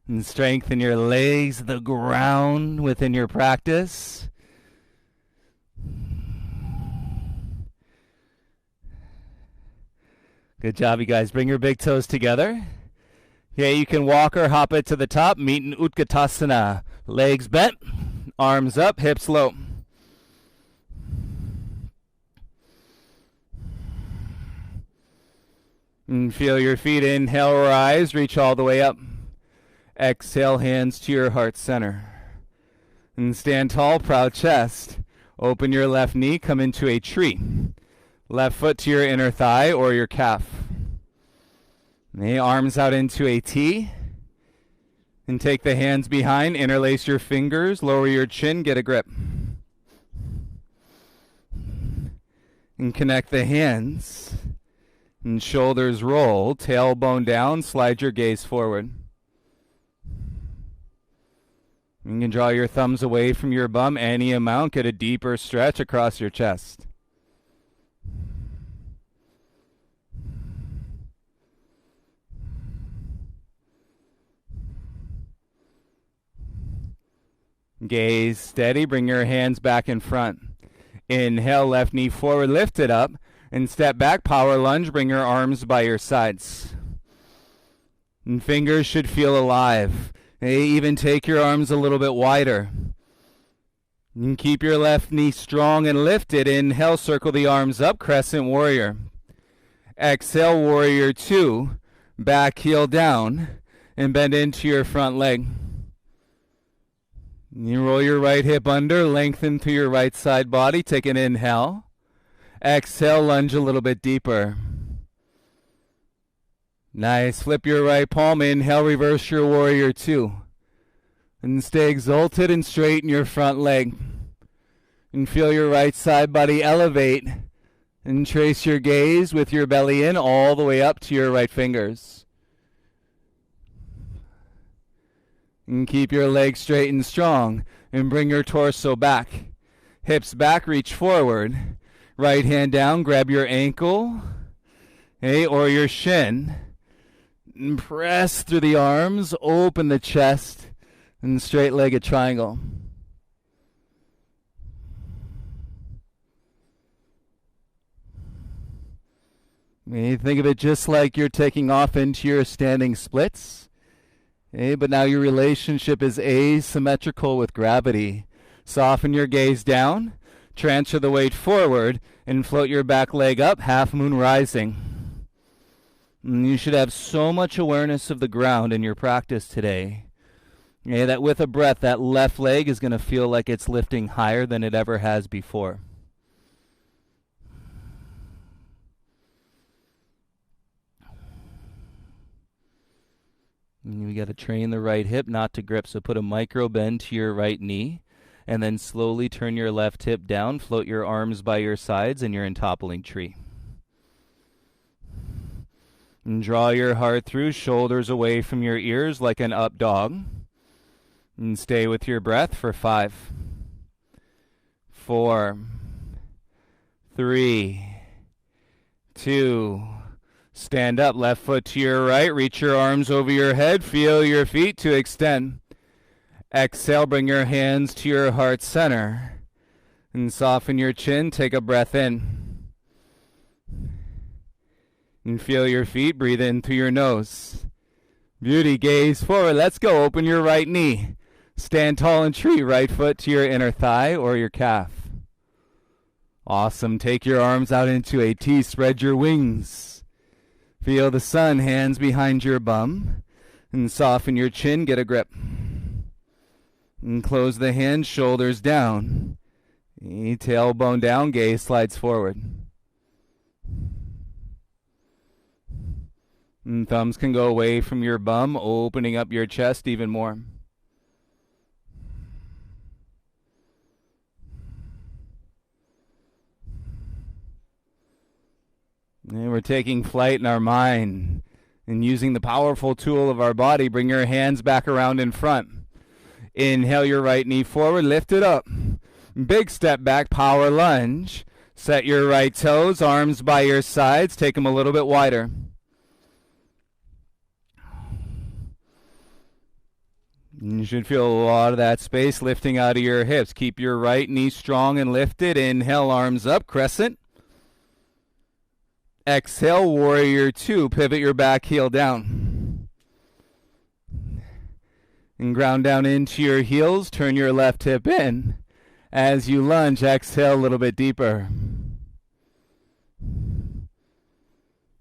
And strengthen your legs, the ground within your practice. Good job, you guys. Bring your big toes together. Yeah, you can walk or hop it to the top. Meet in Utkatasana. Legs bent, arms up, hips low. And feel your feet. Inhale, rise, reach all the way up. Exhale, hands to your heart center. And stand tall, proud chest. Open your left knee, come into a tree. Left foot to your inner thigh or your calf. Okay, arms out into a T. And take the hands behind, interlace your fingers, lower your chin, get a grip. And connect the hands. And shoulders roll, tailbone down, slide your gaze forward. You can draw your thumbs away from your bum any amount, get a deeper stretch across your chest. Gaze steady, bring your hands back in front. Inhale, left knee forward, lift it up, and step back, power lunge, bring your arms by your sides. And fingers should feel alive. Hey, even take your arms a little bit wider. And keep your left knee strong and lifted. Inhale, circle the arms up, crescent warrior. Exhale, warrior 2. Back heel down and bend into your front leg. You roll your right hip under, lengthen through your right side body. Take an inhale. Exhale, lunge a little bit deeper. Nice. Flip your right palm. Inhale, reverse your warrior 2. And stay exalted and straighten your front leg. And feel your right side body elevate. And trace your gaze with your belly in all the way up to your right fingers. And keep your legs straight and strong. And bring your torso back. Hips back, reach forward. Right hand down, grab your ankle. Okay, or your shin. And press through the arms, open the chest, and straight-legged triangle. You think of it just like you're taking off into your standing splits. But now your relationship is asymmetrical with gravity. Soften your gaze down, transfer the weight forward, and float your back leg up, half moon rising. And you should have so much awareness of the ground in your practice today. That with a breath, that left leg is going to feel like it's lifting higher than it ever has before. And you got to train the right hip not to grip, so put a micro bend to your right knee, and then slowly turn your left hip down, float your arms by your sides, and you're in toppling tree. And draw your heart through, shoulders away from your ears like an up dog. And stay with your breath for 5, 4, 3, 2. Stand up, left foot to your right, reach your arms over your head, feel your feet to extend. Exhale, bring your hands to your heart center. And soften your chin, take a breath in. And feel your feet, breathe in through your nose. Beauty, gaze forward, let's go, open your right knee. Stand tall in tree, right foot to your inner thigh or your calf. Awesome, take your arms out into a T, spread your wings. Feel the sun, hands behind your bum. And soften your chin, get a grip. And close the hands, shoulders down. Tailbone down, gaze slides forward. And thumbs can go away from your bum, opening up your chest even more. And we're taking flight in our mind and using the powerful tool of our body. Bring your hands back around in front. Inhale your right knee forward, lift it up. Big step back, power lunge. Set your right toes, arms by your sides. Take them a little bit wider. You should feel a lot of that space lifting out of your hips. Keep your right knee strong and lifted. Inhale, arms up, crescent. Exhale, warrior 2. Pivot your back heel down. And ground down into your heels. Turn your left hip in. As you lunge, exhale a little bit deeper.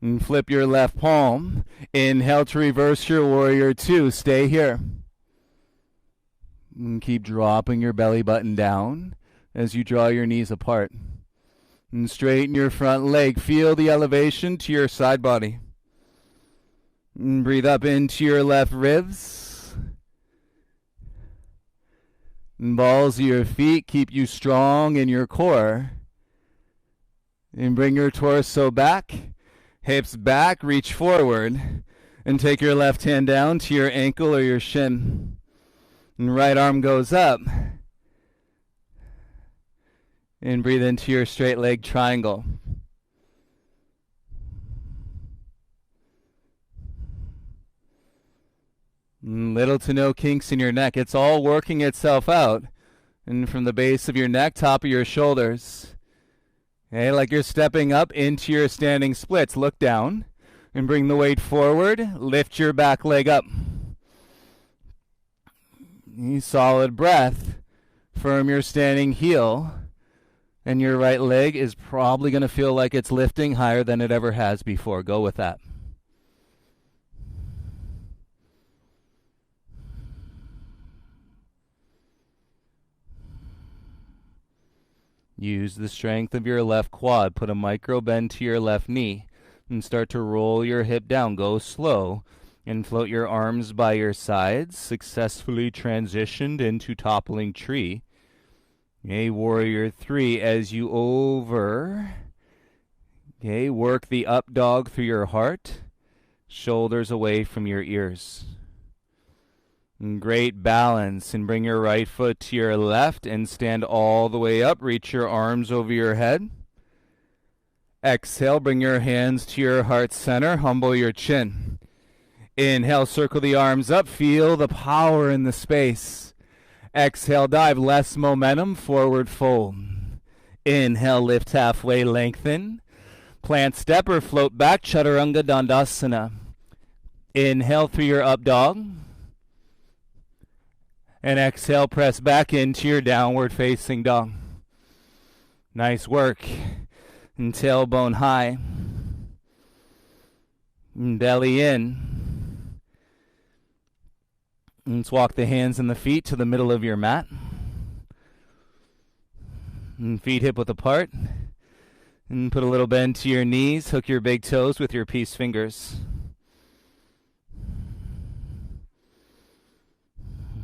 And flip your left palm. Inhale to reverse your warrior 2. Stay here. And keep dropping your belly button down as you draw your knees apart. And straighten your front leg. Feel the elevation to your side body. And breathe up into your left ribs. And balls of your feet keep you strong in your core. And bring your torso back. Hips back. Reach forward. And take your left hand down to your ankle or your shin. And right arm goes up. And breathe into your straight leg triangle. Little to no kinks in your neck. It's all working itself out. And from the base of your neck, top of your shoulders. Okay, like you're stepping up into your standing splits. Look down and bring the weight forward. Lift your back leg up. Solid breath. Firm your standing heel. And your right leg is probably going to feel like it's lifting higher than it ever has before. Go with that. Use the strength of your left quad. Put a micro bend to your left knee. And start to roll your hip down. Go slow. And float your arms by your sides. Successfully transitioned into toppling tree. Okay, warrior 3 as you work the up dog through your heart, shoulders away from your ears. And great balance, and bring your right foot to your left and stand all the way up. Reach your arms over your head. Exhale, bring your hands to your heart center, humble your chin. Inhale, circle the arms up. Feel the power in the space. Exhale, dive. Less momentum, forward fold. Inhale, lift halfway, lengthen. Plant step or float back, Chaturanga Dandasana. Inhale through your up dog. And exhale, press back into your downward facing dog. Nice work. And tailbone high. And belly in. And let's walk the hands and the feet to the middle of your mat. And feet hip width apart. And put a little bend to your knees. Hook your big toes with your peace fingers.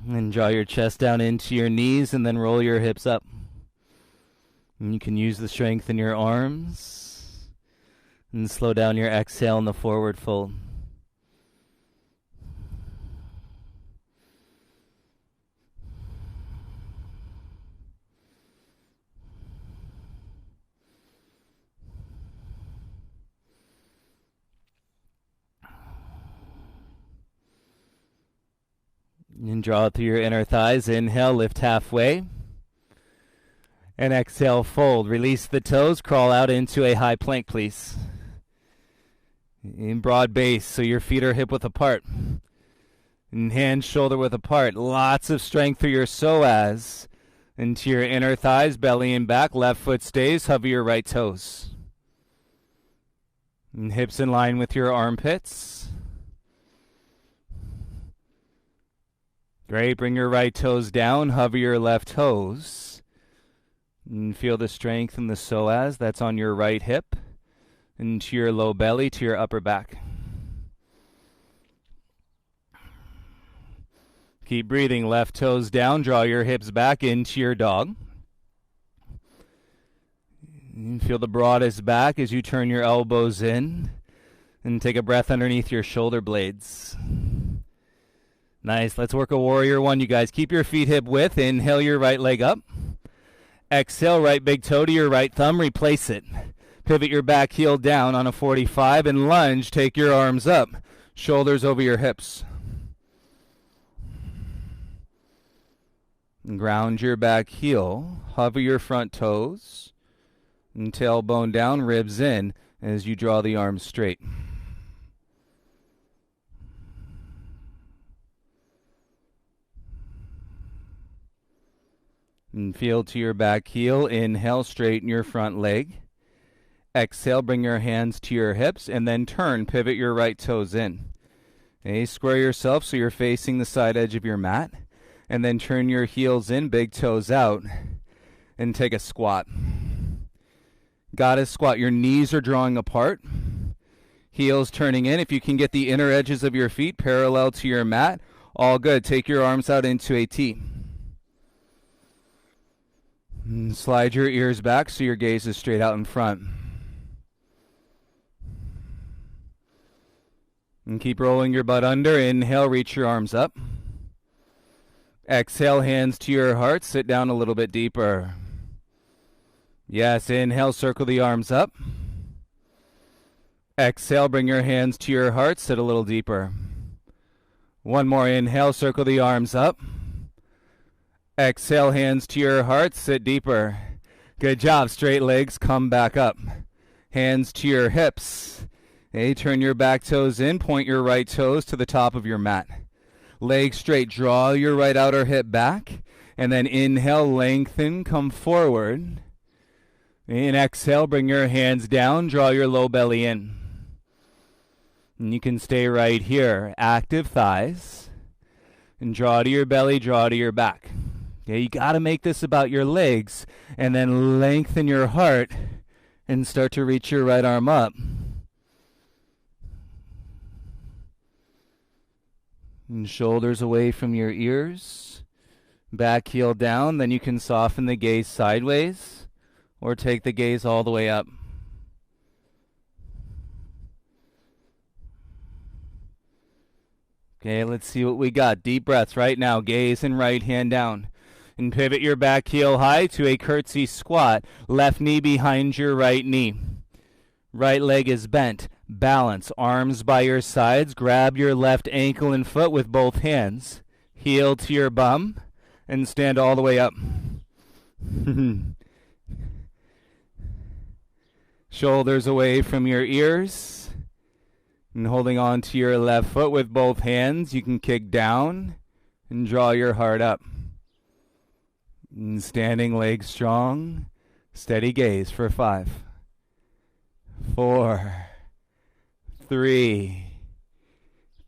And draw your chest down into your knees and then roll your hips up. And you can use the strength in your arms. And slow down your exhale in the forward fold. And draw it through your inner thighs. Inhale, lift halfway. And exhale, fold. Release the toes. Crawl out into a high plank, please. In broad base, so your feet are hip width apart. And hands shoulder width apart. Lots of strength through your psoas. Into your inner thighs, belly and back. Left foot stays. Hover your right toes. And hips in line with your armpits. Great. Bring your right toes down. Hover your left toes. And feel the strength in the psoas. That's on your right hip. And to your low belly, to your upper back. Keep breathing. Left toes down. Draw your hips back into your dog. And feel the broadest back as you turn your elbows in. And take a breath underneath your shoulder blades. Nice. Let's work a warrior one, you guys. Keep your feet hip width. Inhale your right leg up. Exhale, right big toe to your right thumb. Replace it. Pivot your back heel down on a 45 and lunge. Take your arms up. Shoulders over your hips. And ground your back heel. Hover your front toes. And tailbone down, ribs in as you draw the arms straight. And feel to your back heel. Inhale, straighten your front leg. Exhale, bring your hands to your hips, and then turn. Pivot your right toes in. Okay, square yourself so you're facing the side edge of your mat. And then turn your heels in, big toes out, and take a squat. Goddess squat. Your knees are drawing apart. Heels turning in. If you can get the inner edges of your feet parallel to your mat, all good. Take your arms out into a T. And slide your ears back so your gaze is straight out in front. And keep rolling your butt under. Inhale, reach your arms up. Exhale, hands to your heart. Sit down a little bit deeper. Yes, inhale, circle the arms up. Exhale, bring your hands to your heart. Sit a little deeper. One more. Inhale, circle the arms up. Exhale, hands to your heart. Sit deeper. Good job. Straight legs. Come back up. Hands to your hips. Okay, turn your back toes in. Point your right toes to the top of your mat. Legs straight. Draw your right outer hip back. And then inhale, lengthen, come forward. And exhale, bring your hands down. Draw your low belly in. And you can stay right here. Active thighs. And draw to your belly, draw to your back. Okay, you got to make this about your legs. And then lengthen your heart. And start to reach your right arm up. And shoulders away from your ears. Back heel down. Then you can soften the gaze sideways. Or take the gaze all the way up. Okay, let's see what we got. Deep breaths right now. Gaze and right hand down. And pivot your back heel high to a curtsy squat. Left knee behind your right knee. Right leg is bent. Balance, arms by your sides. Grab your left ankle and foot with both hands. Heel to your bum and stand all the way up. Shoulders away from your ears. And holding on to your left foot with both hands, you can kick down and draw your heart up. And standing legs strong. Steady gaze for 5, 4, 3,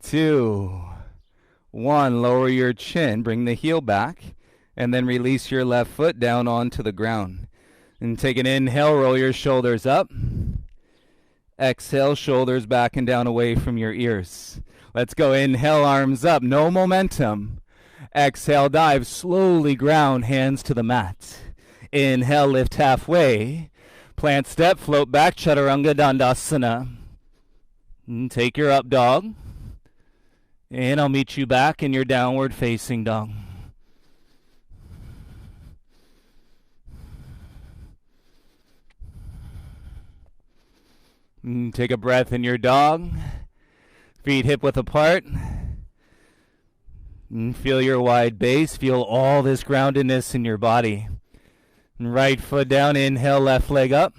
2, 1. Lower your chin. Bring the heel back. And then release your left foot down onto the ground. And take an inhale. Roll your shoulders up. Exhale. Shoulders back and down away from your ears. Let's go. Inhale. Arms up. No momentum. Exhale. Dive. Slowly ground. Hands to the mat. Inhale. Lift halfway. Plant step. Float back. Chaturanga Dandasana. And take your up dog. And I'll meet you back in your downward facing dog. And take a breath in your dog. Feet hip width apart. And feel your wide base. Feel all this groundedness in your body. And right foot down. Inhale, left leg up.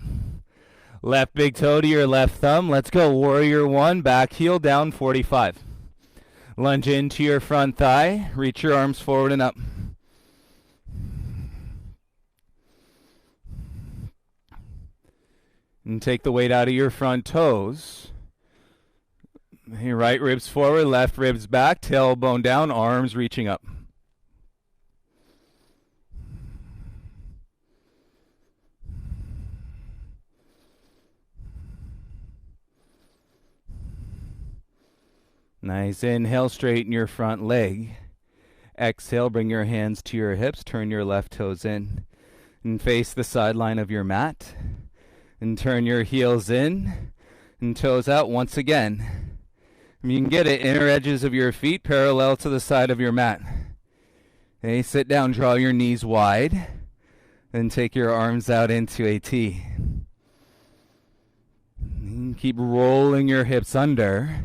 Left big toe to your left thumb. Let's go. Warrior 1. Back heel down 45. Lunge into your front thigh. Reach your arms forward and up. And take the weight out of your front toes. Your right ribs forward, left ribs back, tailbone down, arms reaching up. Nice. Inhale, straighten your front leg. Exhale, bring your hands to your hips, turn your left toes in, and face the sideline of your mat. And turn your heels in and toes out once again. You can get it, inner edges of your feet parallel to the side of your mat. Okay, sit down, draw your knees wide, then take your arms out into a T. And keep rolling your hips under.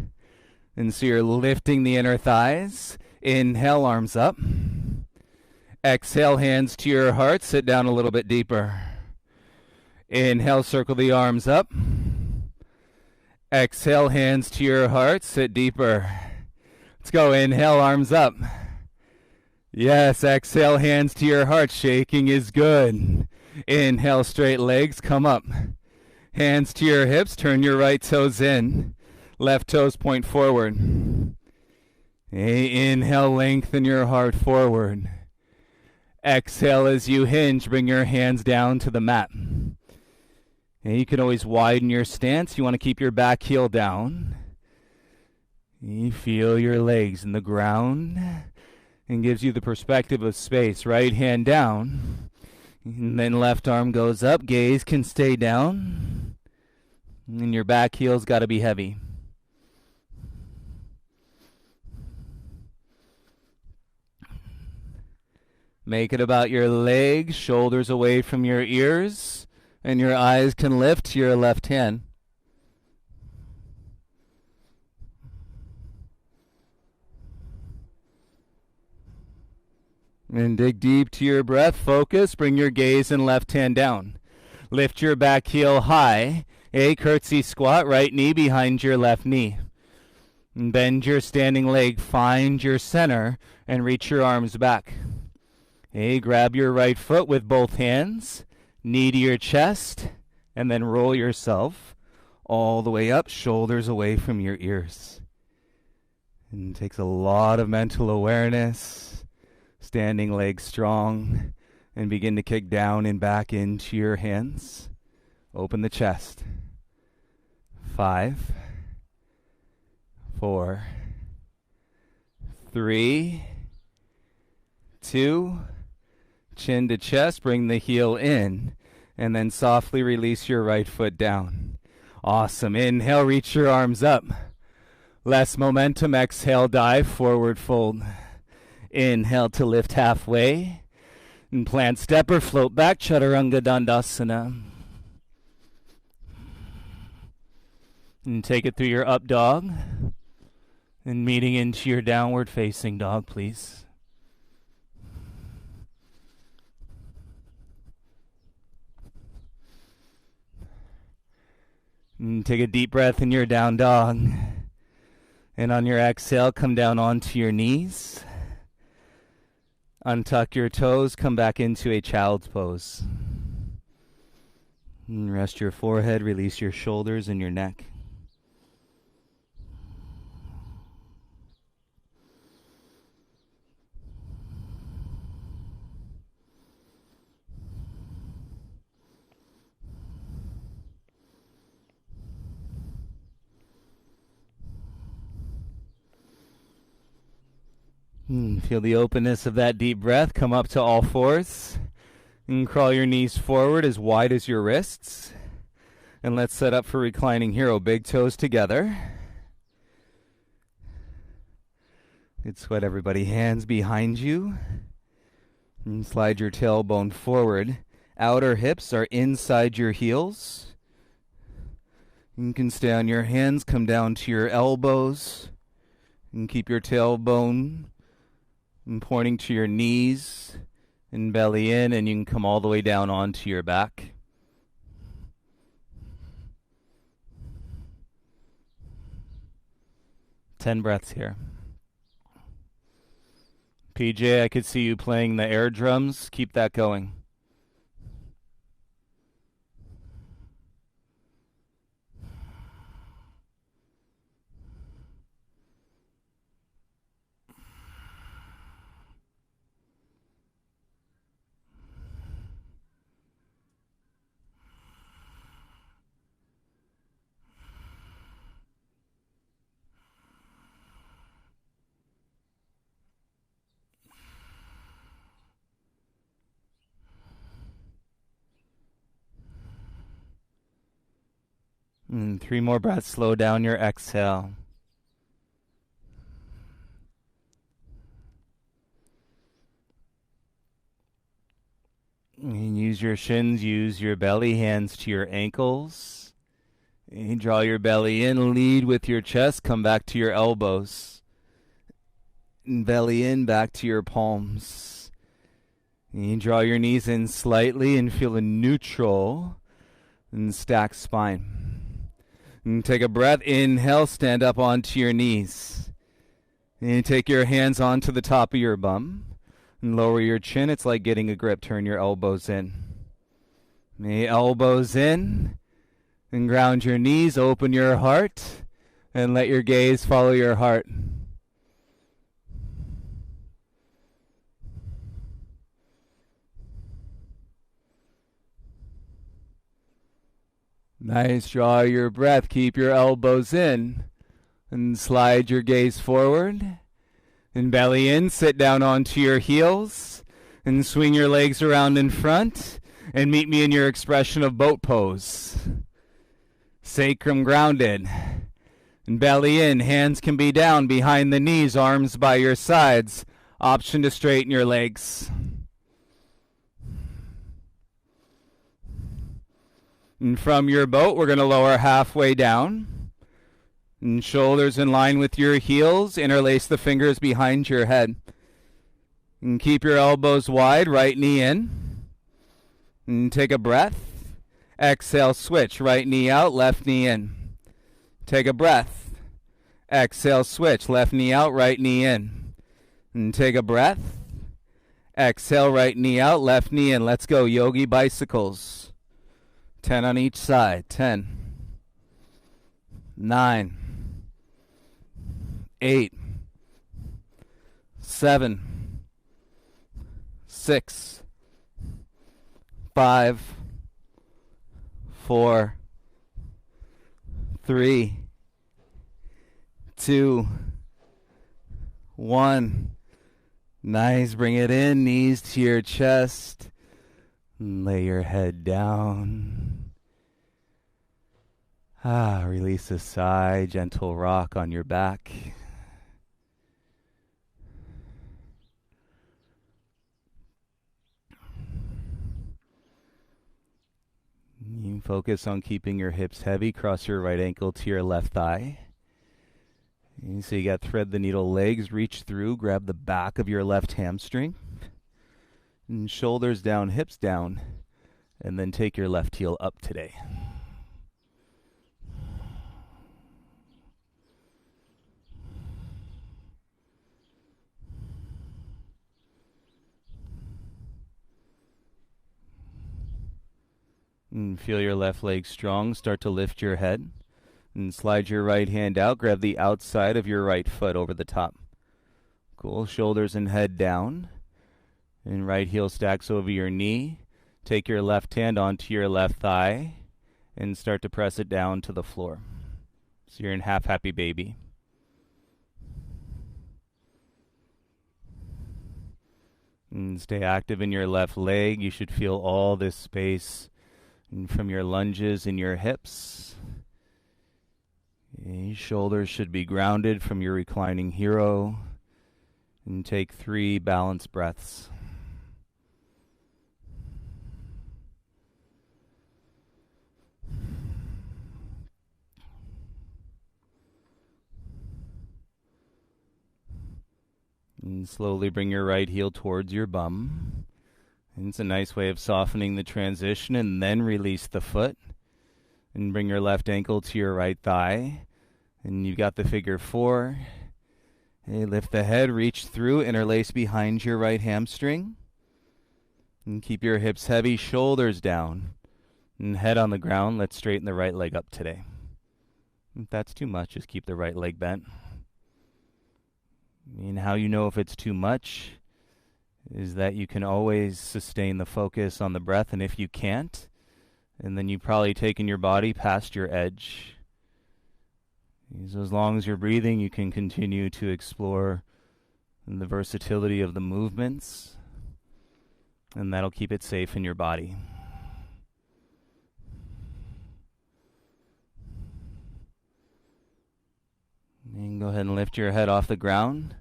And so you're lifting the inner thighs. Inhale, arms up. Exhale, hands to your heart, sit down a little bit deeper. Inhale, circle the arms up. Exhale, hands to your heart, sit deeper. Let's go. Inhale, arms up. Yes, exhale, hands to your heart. Shaking is good. Inhale, straight legs, come up. Hands to your hips, turn your right toes in. Left toes point forward. Inhale, lengthen your heart forward. Exhale as you hinge, bring your hands down to the mat. And you can always widen your stance. You want to keep your back heel down. You feel your legs in the ground and gives you the perspective of space. Right hand down. And then left arm goes up. Gaze can stay down. And your back heel's got to be heavy. Make it about your legs, shoulders away from your ears. And your eyes can lift to your left hand. And dig deep to your breath. Focus. Bring your gaze and left hand down. Lift your back heel high. A curtsy squat. Right knee behind your left knee. And bend your standing leg. Find your center and reach your arms back. A grab your right foot with both hands. Knee to your chest, and then roll yourself all the way up, shoulders away from your ears. And it takes a lot of mental awareness, standing legs strong, and begin to kick down and back into your hands. Open the chest. 5, 4, 3, 2, chin to chest, bring the heel in, and then softly release your right foot down. Awesome. Inhale, reach your arms up. Less momentum. Exhale, dive, forward fold. Inhale to lift halfway. And plant step or float back, Chaturanga Dandasana. And take it through your up dog. And meeting into your downward facing dog, please. And take a deep breath in your down dog. And on your exhale, come down onto your knees. Untuck your toes, come back into a child's pose. And rest your forehead, release your shoulders and your neck. Feel the openness of that deep breath. Come up to all fours and crawl your knees forward as wide as your wrists. And let's set up for Reclining Hero. Big toes together. Good sweat, everybody. Hands behind you. And slide your tailbone forward. Outer hips are inside your heels. You can stay on your hands. Come down to your elbows. And keep your tailbone and pointing to your knees and belly in, and you can come all the way down onto your back. Ten breaths here. PJ, I could see you playing the air drums. Keep that going. And 3 more breaths. Slow down your exhale. And use your shins, use your belly, hands to your ankles. And draw your belly in, lead with your chest, come back to your elbows. And belly in, back to your palms. And you draw your knees in slightly and feel a neutral and stacked spine. And take a breath, inhale, stand up onto your knees. And take your hands onto the top of your bum. And lower your chin, it's like getting a grip. Turn your elbows in. The elbows in. And ground your knees, open your heart. And let your gaze follow your heart. Nice. Draw your breath. Keep your elbows in. And slide your gaze forward. And belly in. Sit down onto your heels. And swing your legs around in front. And meet me in your expression of boat pose. Sacrum grounded. And belly in. Hands can be down behind the knees. Arms by your sides. Option to straighten your legs. And from your boat, we're going to lower halfway down. And shoulders in line with your heels. Interlace the fingers behind your head. And keep your elbows wide. Right knee in. And take a breath. Exhale, switch. Right knee out, left knee in. Take a breath. Exhale, switch. Left knee out, right knee in. And take a breath. Exhale, right knee out, left knee in. Let's go. Yogi Bicycles. 10 on each side. 10, 9, 8, 7, 6, 5, 4, 3, 2, 1. Nice. Bring it in. Knees to your chest. Lay your head down. Release a sigh. Gentle rock on your back. You focus on keeping your hips heavy. Cross your right ankle to your left thigh. And so you got thread the needle legs, reach through, grab the back of your left hamstring. And shoulders down, hips down. And then take your left heel up today. And feel your left leg strong. Start to lift your head. And slide your right hand out. Grab the outside of your right foot over the top. Cool. Shoulders and head down. And right heel stacks over your knee. Take your left hand onto your left thigh. And start to press it down to the floor. So you're in half happy baby. And stay active in your left leg. You should feel all this space from your lunges in your hips. Your shoulders should be grounded from your Reclining Hero. And take 3 balanced breaths. And slowly bring your right heel towards your bum. And it's a nice way of softening the transition, and then release the foot. And bring your left ankle to your right thigh. And you've got the figure 4. Hey, lift the head, reach through, interlace behind your right hamstring. And keep your hips heavy, shoulders down. And head on the ground. Let's straighten the right leg up today. If that's too much, just keep the right leg bent. And how you know if it's too much is that you can always sustain the focus on the breath, and if you can't, and then you've probably taken your body past your edge. So as long as you're breathing, you can continue to explore the versatility of the movements, and that'll keep it safe in your body. And go ahead and lift your head off the ground.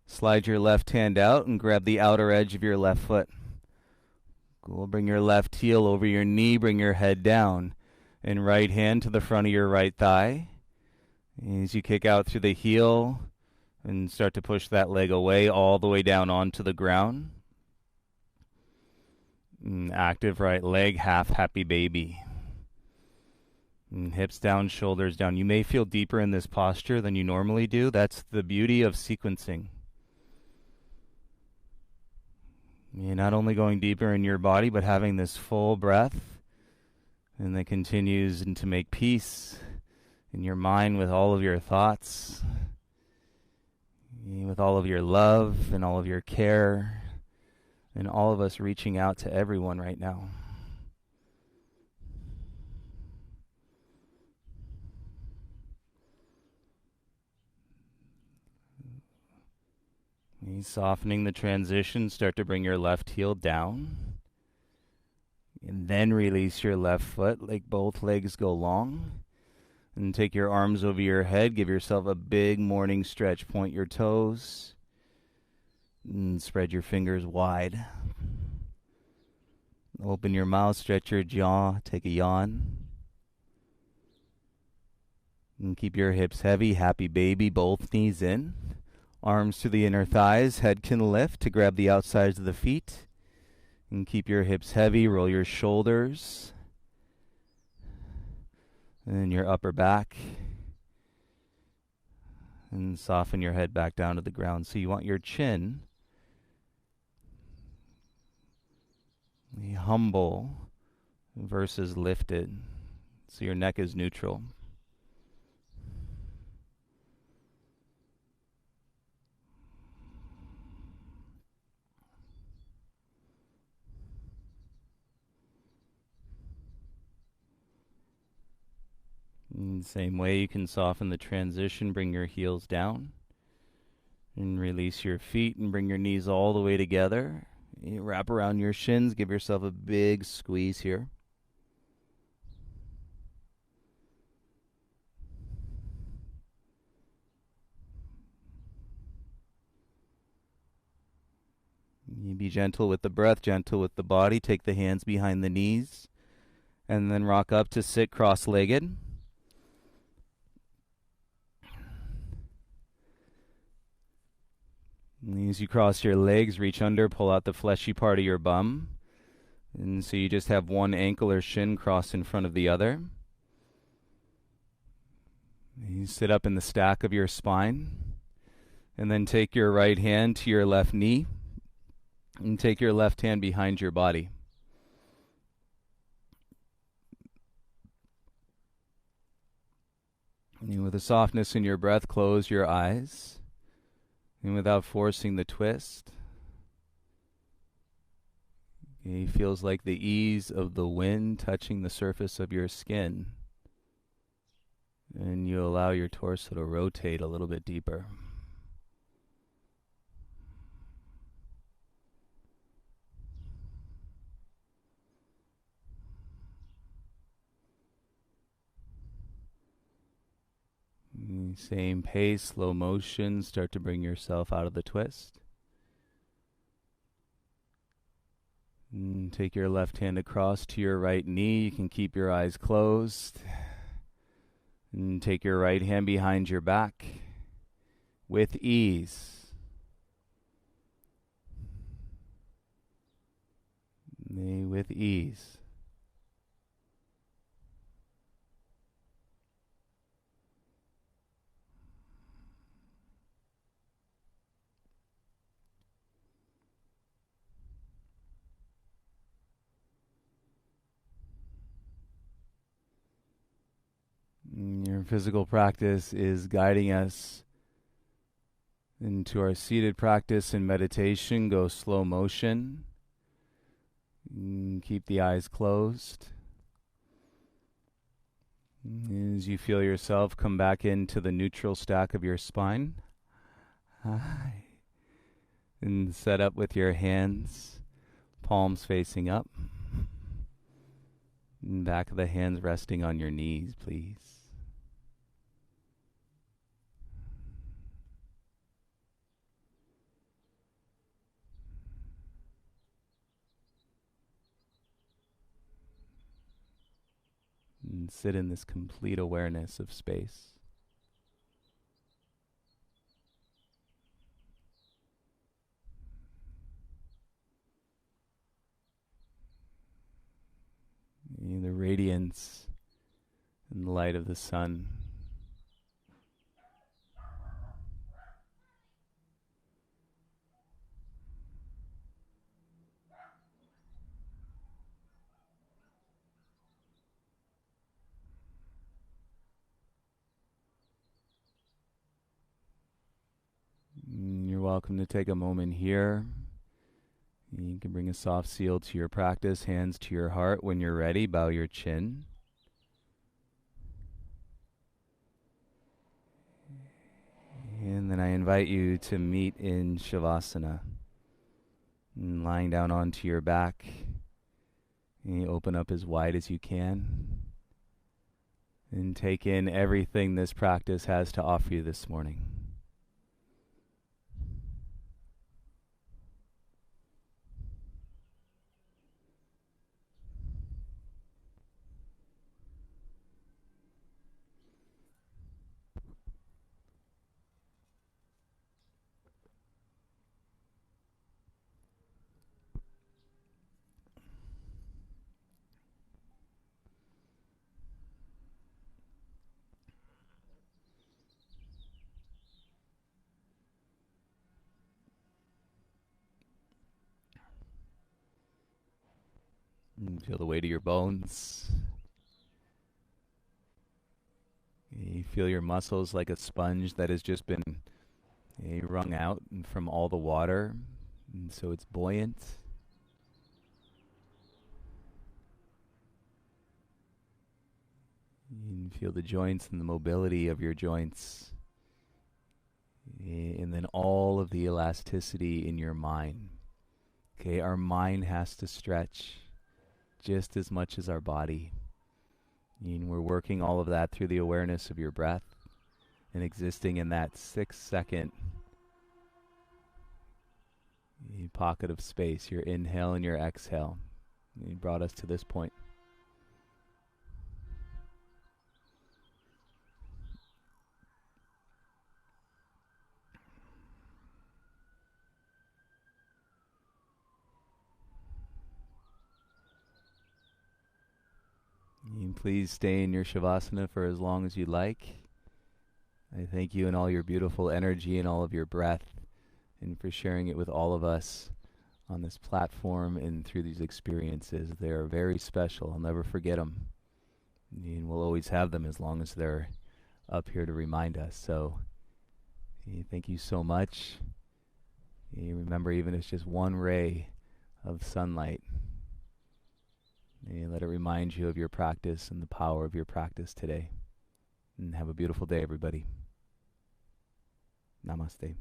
Slide your left hand out and grab the outer edge of your left foot. Cool. Bring your left heel over your knee. Bring your head down. And right hand to the front of your right thigh. As you kick out through the heel and start to push that leg away all the way down onto the ground. And active right leg, half happy baby. And hips down, shoulders down. You may feel deeper in this posture than you normally do. That's the beauty of sequencing. You're not only going deeper in your body, but having this full breath, and that continues and to make peace in your mind with all of your thoughts, with all of your love and all of your care, and all of us reaching out to everyone right now. Softening the transition, start to bring your left heel down. And then release your left foot, like both legs go long. And take your arms over your head, give yourself a big morning stretch. Point your toes. And spread your fingers wide. Open your mouth, stretch your jaw, take a yawn. And keep your hips heavy, happy baby, both knees in. Arms to the inner thighs, head can lift to grab the outsides of the feet. And keep your hips heavy, roll your shoulders. And your upper back. And soften your head back down to the ground. So you want your chin humble versus lifted. So your neck is neutral. In the same way, you can soften the transition, bring your heels down, and release your feet, and bring your knees all the way together. You wrap around your shins, give yourself a big squeeze here. You be gentle with the breath, gentle with the body. Take the hands behind the knees. And then rock up to sit cross-legged. As you cross your legs, reach under, pull out the fleshy part of your bum. And so you just have one ankle or shin crossed in front of the other. You sit up in the stack of your spine. And then take your right hand to your left knee. And take your left hand behind your body. And with a softness in your breath, close your eyes. And without forcing the twist, it feels like the ease of the wind touching the surface of your skin. And you allow your torso to rotate a little bit deeper. Same pace, slow motion, start to bring yourself out of the twist. And take your left hand across to your right knee. You can keep your eyes closed. And take your right hand behind your back with ease. With ease. Your physical practice is guiding us into our seated practice and meditation. Go slow motion. Keep the eyes closed. As you feel yourself come back into the neutral stack of your spine. And set up with your hands, palms facing up. And back of the hands resting on your knees, please. And sit in this complete awareness of space. The radiance and the light of the sun. You're welcome to take a moment here. You can bring a soft seal to your practice, hands to your heart. When you're ready, bow your chin. And then I invite you to meet in Shavasana. And lying down onto your back. And you open up as wide as you can. And take in everything this practice has to offer you this morning. And feel the weight of your bones. You feel your muscles like a sponge that has just been wrung out from all the water. And so it's buoyant. You can feel the joints and the mobility of your joints. And then all of the elasticity in your mind. Okay, our mind has to stretch just as much as our body. And we're working all of that through the awareness of your breath and existing in that 6-second pocket of space, your inhale and your exhale. You brought us to this point. please stay in your Shavasana for as long as you like. I thank you and all your beautiful energy and all of your breath, and for sharing it with all of us on this platform and through these experiences. They are very special. I'll never forget them. And we'll always have them as long as they're up here to remind us. So thank you so much. Remember, even if it's just one ray of sunlight, let it remind you of your practice and the power of your practice today. And have a beautiful day, everybody. Namaste.